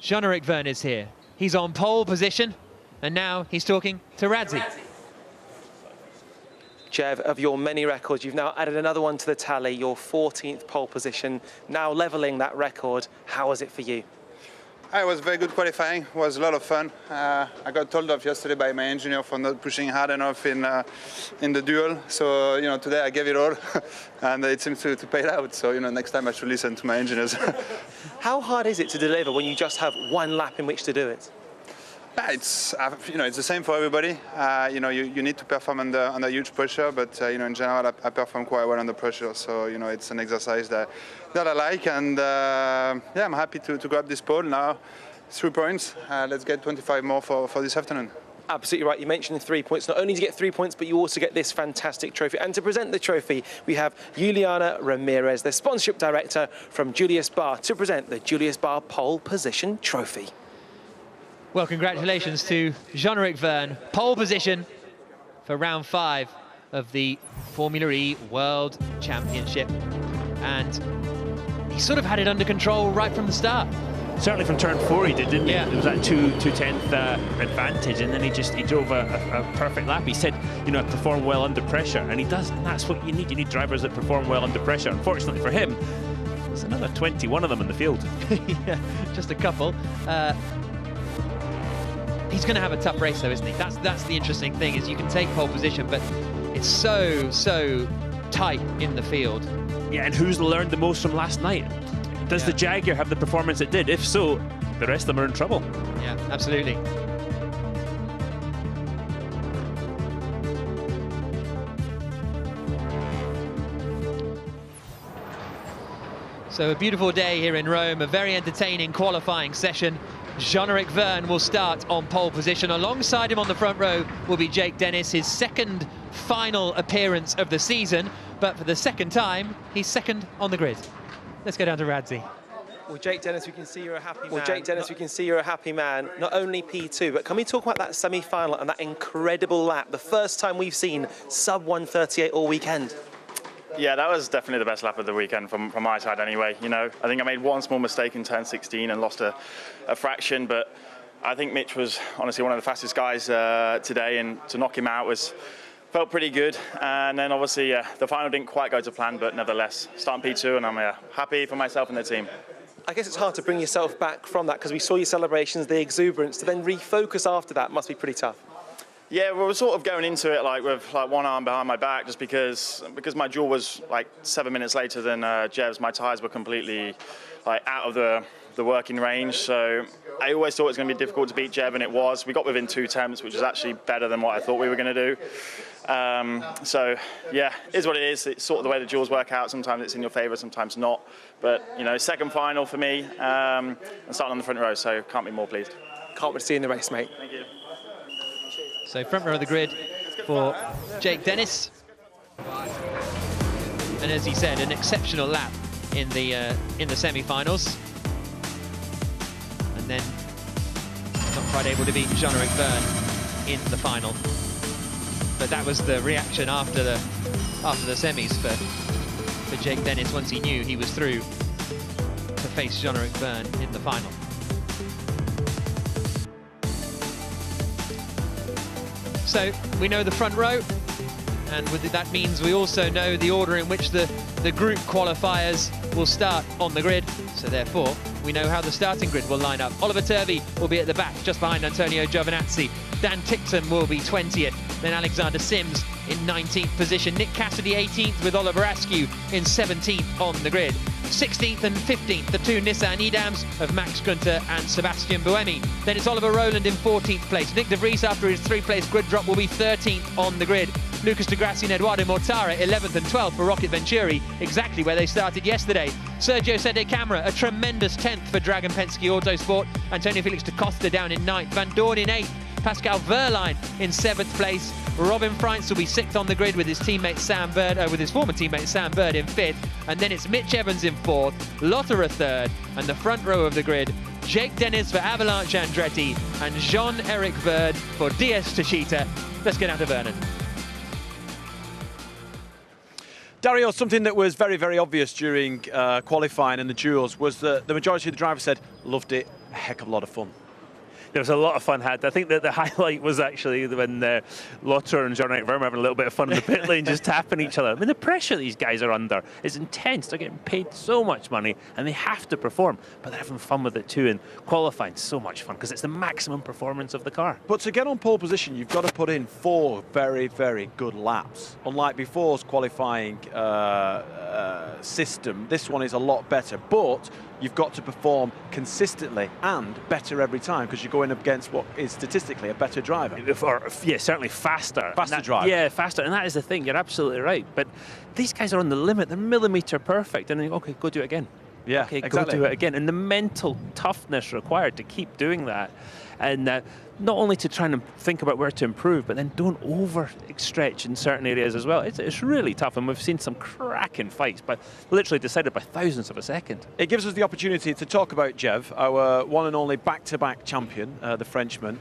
Jan-Erik Verne is here. He's on pole position, and now he's talking to Radzi. Jev, of your many records, you've now added another one to the tally, your 14th pole position, now levelling that record. How was it for you? It was very good qualifying. It was a lot of fun. I got told off yesterday by my engineer for not pushing hard enough in the duel. So, you know, today I gave it all, and it seems to pay out. So, you know, next time I should listen to my engineers. How hard is it to deliver when you just have one lap in which to do it? It's it's the same for everybody. You need to perform under huge pressure, but in general I perform quite well under pressure. So it's an exercise that I like, and I'm happy to grab this pole now. 3 points. Let's get 25 more for this afternoon. Absolutely right. You mentioned 3 points. Not only do you get 3 points, but you also get this fantastic trophy. And to present the trophy, we have Juliana Ramirez, the sponsorship director from Julius Baer, to present the Julius Baer Pole Position Trophy. Well, congratulations to Jan-Erik Verne, pole position for round 5 of the Formula E World Championship. And he sort of had it under control right from the start. Certainly from turn 4 he did, didn't he? Yeah. There was that 2/10 advantage, and then he drove a perfect lap. He said, I perform well under pressure, and he does, and that's what you need. You need drivers that perform well under pressure. Unfortunately for him, there's another 21 of them in the field. Yeah, just a couple. He's going to have a tough race, though, isn't he? That's the interesting thing, is you can take pole position, but it's so tight in the field. Yeah, and who's learned the most from last night? Does the Jaguar have the performance it did? If so, the rest of them are in trouble. Yeah, absolutely. So a beautiful day here in Rome, a very entertaining qualifying session. Jan-Erik Verne will start on pole position. Alongside him on the front row will be Jake Dennis, his second final appearance of the season. But for the second time, he's second on the grid. Let's go down to Radzi. Well, Jake Dennis, we can see you're a happy man. Not only P2, but can we talk about that semi-final and that incredible lap? The first time we've seen sub 138 all weekend. Yeah, that was definitely the best lap of the weekend from my side anyway. I think I made one small mistake in turn 16 and lost a fraction, but I think Mitch was honestly one of the fastest guys today, and to knock him out felt pretty good. And then obviously the final didn't quite go to plan, but nevertheless, starting P2, and I'm happy for myself and the team. I guess it's hard to bring yourself back from that, because we saw your celebrations, the exuberance, to then refocus after that must be pretty tough. Yeah, we were sort of going into it with one arm behind my back, just because my duel was 7 minutes later than Jev's. My tyres were completely out of the working range, so I always thought it was going to be difficult to beat Jev, and it was. We got within 2 attempts, which was actually better than what I thought we were going to do. So yeah, it is what it is. It's sort of the way the duels work out. Sometimes it's in your favour, sometimes not. But second final for me, and starting on the front row, so can't be more pleased. Can't wait to see you in the race, mate. Thank you. So front row of the grid for Jake Dennis. And as he said, an exceptional lap in the semi-finals. And then not quite able to beat Jan-Erik Verne in the final. But that was the reaction after the semis for Jake Dennis once he knew he was through to face Jan-Erik Verne in the final. So we know the front row And that means we also know the order in which the group qualifiers will start on the grid. So therefore, we know how the starting grid will line up. Oliver Turvey will be at the back, just behind Antonio Giovinazzi. Dan Tickton will be 20th. Then Alexander Sims in 19th position. Nick Cassidy 18th with Oliver Askew in 17th on the grid. 16th and 15th, the two Nissan Edams of Max Günther and Sebastian Buemi. Then it's Oliver Rowland in 14th place. Nick de Vries, after his 3-place grid drop, will be 13th on the grid. Lucas de Grassi and Eduardo Mortara 11th and 12th for Rocket Venturi, exactly where they started yesterday. Sergio Sede Camara, a tremendous 10th for Dragon Penske Autosport. Antonio Felix da Costa down in 9th. Van Dorn in 8th. Pascal Wehrlein in 7th place. Robin Freintz will be 6th on the grid with his teammate Sam Bird, with his former teammate Sam Bird in 5th. And then it's Mitch Evans in 4th, Lotterer 3rd, and the front row of the grid, Jake Dennis for Avalanche Andretti and Jean-Eric Verde for DS Techeetah. Let's get out to Vernon. Dario, something that was very, very obvious during qualifying and the duels was that the majority of the drivers said, loved it, a heck of a lot of fun. There was a lot of fun had. I think that the highlight was actually when Lotterer and Jean-Eric Verme having a little bit of fun in the pit lane, just tapping each other. I mean, the pressure these guys are under is intense. They're getting paid so much money, and they have to perform. But they're having fun with it too, and qualifying so much fun because it's the maximum performance of the car. But to get on pole position, you've got to put in 4 very, very good laps. Unlike before's qualifying system, this one is a lot better. But you've got to perform consistently and better every time because you're going up against what is statistically a better driver. Yeah, certainly faster. Faster driver. Yeah, faster. And that is the thing. You're absolutely right. But these guys are on the limit. They're millimetre perfect. And then, okay, go do it again. Yeah, okay, exactly. Go do it again. And the mental toughness required to keep doing that. And not only to try and think about where to improve, but then don't overstretch in certain areas as well. It's really tough, and we've seen some cracking fights, but literally decided by thousandths of a second. It gives us the opportunity to talk about Jev, our one and only back-to-back champion, the Frenchman.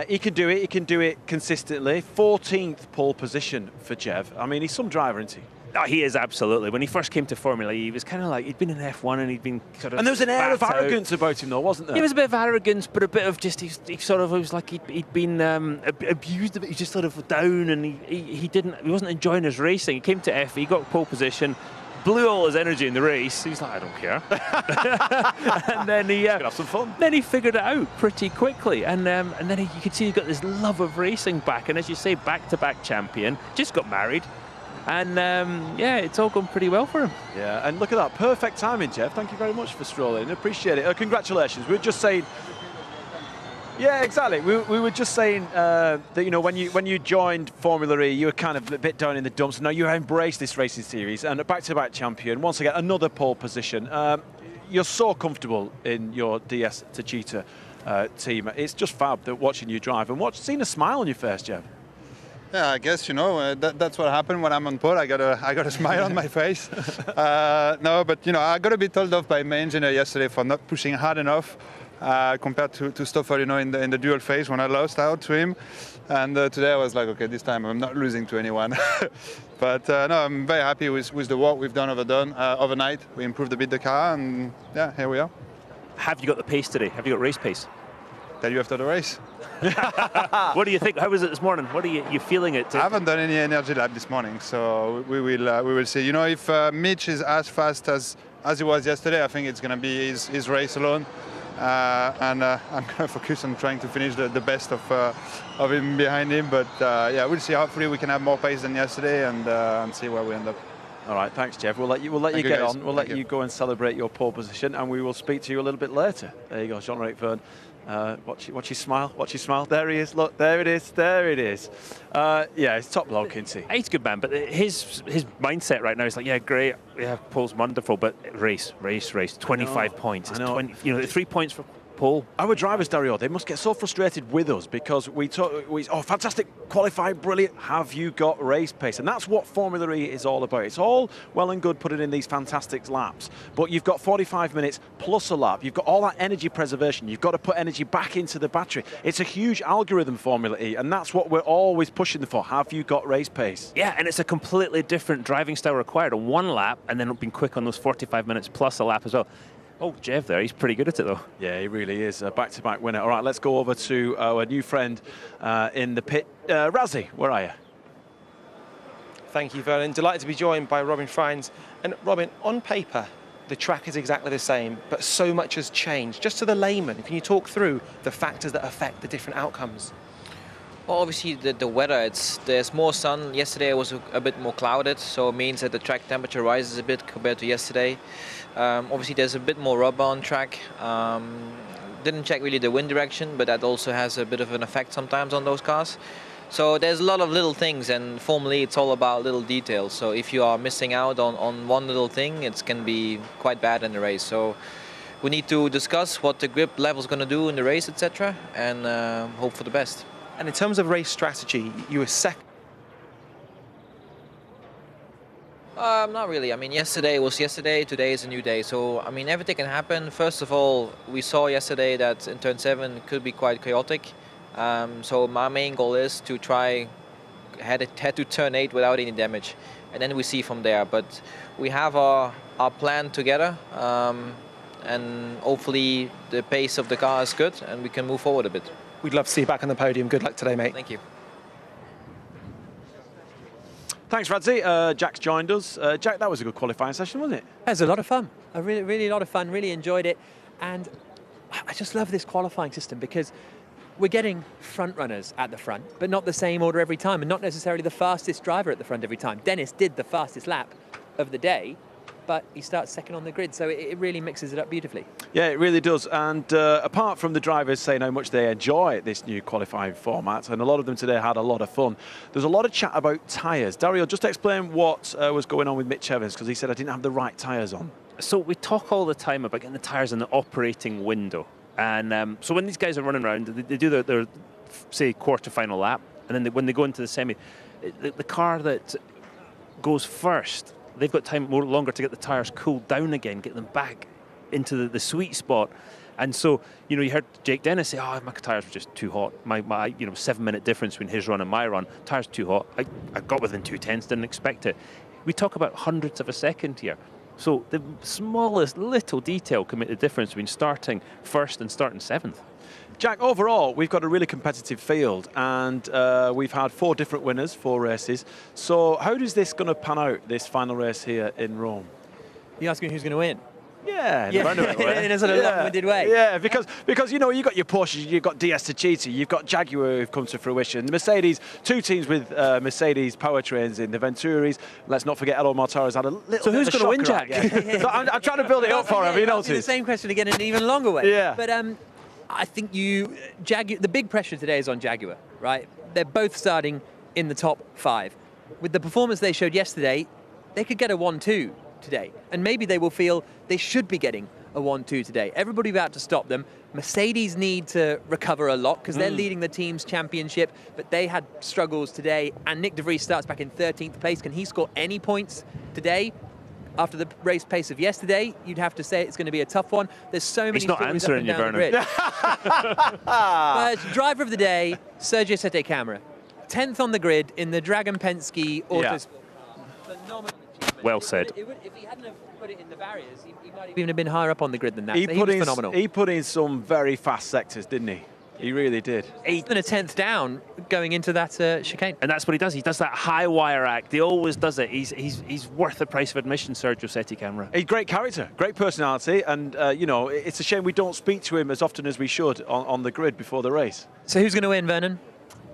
He can do it. He can do it consistently. 14th pole position for Jev. I mean, he's some driver, isn't he? Oh, he is, absolutely. When he first came to Formula E, he was kind of like, he'd been in F1 and he'd been sort of... And there was an air of arrogance about him, though, wasn't there? There was a bit of arrogance, but a bit of just, he sort of, it was like he'd been abused a bit. He just sort of down, and he wasn't enjoying his racing. He came to F, he got pole position, blew all his energy in the race. He was like, I don't care. And then he have some fun. Then he figured it out pretty quickly, and then you could see he got this love of racing back. And as you say, back-to-back champion, just got married. And yeah, it's all gone pretty well for him. Yeah, and look at that, perfect timing, Jeff. Thank you very much for strolling. Appreciate it. Congratulations. We were just saying. Yeah, exactly. We were just saying that, you know, when you joined Formula E, you were kind of a bit down in the dumps. Now you embrace this racing series and a back-to-back champion. Once again, another pole position. You're so comfortable in your DS Techeetah team. It's just fab that watching you drive and seeing a smile on your face, Jeff. Yeah, I guess, you know, that's what happened when I'm on pole. I got a smile on my face. No, but, you know, I got a bit told off by my engineer yesterday for not pushing hard enough compared to Stoffel, you know, in the dual phase when I lost out to him. And today I was like, okay, this time I'm not losing to anyone. But no, I'm very happy with the work we've done overnight. We improved a bit the car, and yeah, here we are. Have you got the pace today? Have you got race pace? Tell you after the race. What do you think? How was it this morning? What are you feeling it? I haven't done any energy lap this morning, so we will see. You know, if Mitch is as fast as he was yesterday, I think it's going to be his race alone, and I'm going to focus on trying to finish the best of him behind him. But yeah, we'll see. Hopefully, we can have more pace than yesterday and see where we end up. All right, thanks, Jeff. We'll let you get on. We'll let you go and celebrate your pole position, and we will speak to you a little bit later. There you go, Jean-Eric Verne. Watch your smile. Watch your smile. There he is. Look, there it is. There it is. Yeah, he's top bloke, isn't he? He's a good man, but his mindset right now is like, yeah, great. Yeah, pole's wonderful, but race. 25 points. It's 20, you know, 3 points for pole. Our drivers, Dario, they must get so frustrated with us because we fantastic, qualifying, brilliant. Have you got race pace? And that's what Formula E is all about. It's all well and good putting in these fantastic laps, but you've got 45 minutes plus a lap. You've got all that energy preservation. You've got to put energy back into the battery. It's a huge algorithm, Formula E, and that's what we're always pushing for. Have you got race pace? Yeah, and it's a completely different driving style required on one lap, and then being quick on those 45 minutes plus a lap as well. Oh, Jev there, he's pretty good at it, though. Yeah, he really is. A back-to-back winner. All right, let's go over to our new friend in the pit. Razzie, where are you? Thank you, Vernon. Delighted to be joined by Robin Freins. And Robin, on paper, the track is exactly the same, but so much has changed. Just to the layman, can you talk through the factors that affect the different outcomes? Well, obviously the weather, there's more sun. Yesterday it was a bit more clouded, so it means that the track temperature rises a bit compared to yesterday. Obviously there's a bit more rubber on track. Didn't check really the wind direction, but that also has a bit of an effect sometimes on those cars. So there's a lot of little things, and formally it's all about little details. So if you are missing out on one little thing, it can be quite bad in the race. So we need to discuss what the grip level is going to do in the race, etc., and hope for the best. And in terms of race strategy, you were second. Not really. I mean, yesterday was yesterday, today is a new day. So, I mean, everything can happen. First of all, we saw yesterday that in turn 7 it could be quite chaotic. So my main goal is to try head to turn 8 without any damage. And then we see from there. But we have our plan together. And hopefully the pace of the car is good and we can move forward a bit. We'd love to see you back on the podium. Good luck today, mate. Thank you. Thanks, Radzi. Jack's joined us. Jack, that was a good qualifying session, wasn't it? It was a lot of fun. A really a lot of fun. Really enjoyed it. And I just love this qualifying system because we're getting front runners at the front, but not the same order every time, and not necessarily the fastest driver at the front every time. Dennis did the fastest lap of the day, but he starts second on the grid, so it really mixes it up beautifully. Yeah, it really does. And apart from the drivers saying how much they enjoy this new qualifying format, and a lot of them today had a lot of fun, there's a lot of chat about tyres. Dario, just explain what was going on with Mitch Evans, because he said I didn't have the right tyres on. So we talk all the time about getting the tyres in the operating window. And so when these guys are running around, they do their say, quarter-final lap, and then when they go into the semi, the car that goes first, they've got time longer to get the tyres cooled down again, get them back into the sweet spot. And so, you know, you heard Jake Dennis say, oh, my tyres were just too hot. My 7-minute difference between his run and my run, tyres too hot. I got within 2/10, didn't expect it. We talk about hundredths of a second here. So the smallest little detail can make the difference between starting first and starting 7th. Jack, overall, we've got a really competitive field, and we've had 4 different winners, 4 races. So how is this going to pan out, this final race here in Rome? You're asking who's going to win? Yeah, in a sort of long-winded way. Yeah, because you know, you've got your Porsches, you've got DS Tachiti, you've got Jaguar who've come to fruition. The Mercedes, 2 teams with Mercedes powertrains in the Venturis. Let's not forget Elo Mortara's had a little. So who's going to win, Jack? So I'm trying to build it up for him. You know, the same question again in an even longer way. Yeah. But I think the big pressure today is on Jaguar, right? They're both starting in the top 5. With the performance they showed yesterday, they could get a 1-2 today, and maybe they will feel they should be getting a 1-2 today. Everybody about to stop them. Mercedes need to recover a lot because they're leading the team's championship, but they had struggles today, and Nick De Vries starts back in 13th place. Can he score any points today? After the race pace of yesterday, you'd have to say it's going to be a tough one. There's so many. He's not answering you, Vernon. Driver of the day, Sergio Sette Camera, 10th on the grid in the Dragon Penske Autos. Yeah. Phenomenal. Well said. If he hadn't have put it in the barriers, he might even have been higher up on the grid than that. He was phenomenal. He put in some very fast sectors, didn't he? He really did. 8th and a 10th down going into that chicane. And that's what he does. He does that high wire act. He always does it. He's worth the price of admission, Sergio Sette Camera. He's great character, great personality, and you know, it's a shame we don't speak to him as often as we should on the grid before the race. So who's going to win, Vernon?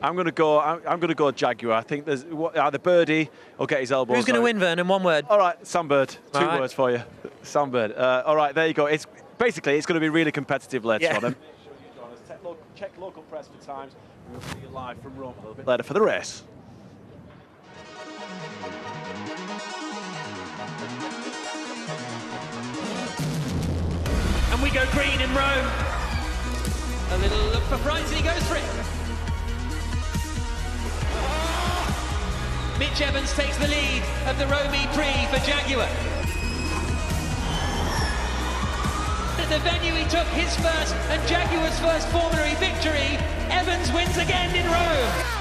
I'm going to go Jaguar. I think there's either Birdie or get his elbows. Who's going to win, Vernon? One word. All right, Sunbird. 2 words for you. Sunbird. All right, there you go. It's basically it's going to be really competitive later on. Check local press for times. We'll see you live from Rome a little bit later for the race. And we go green in Rome. A little look for Freins, and he goes for it. Mitch Evans takes the lead of the Rome E-Prix for Jaguar. At the venue he took his first and Jaguar's first formulary victory. Evans wins again in Rome.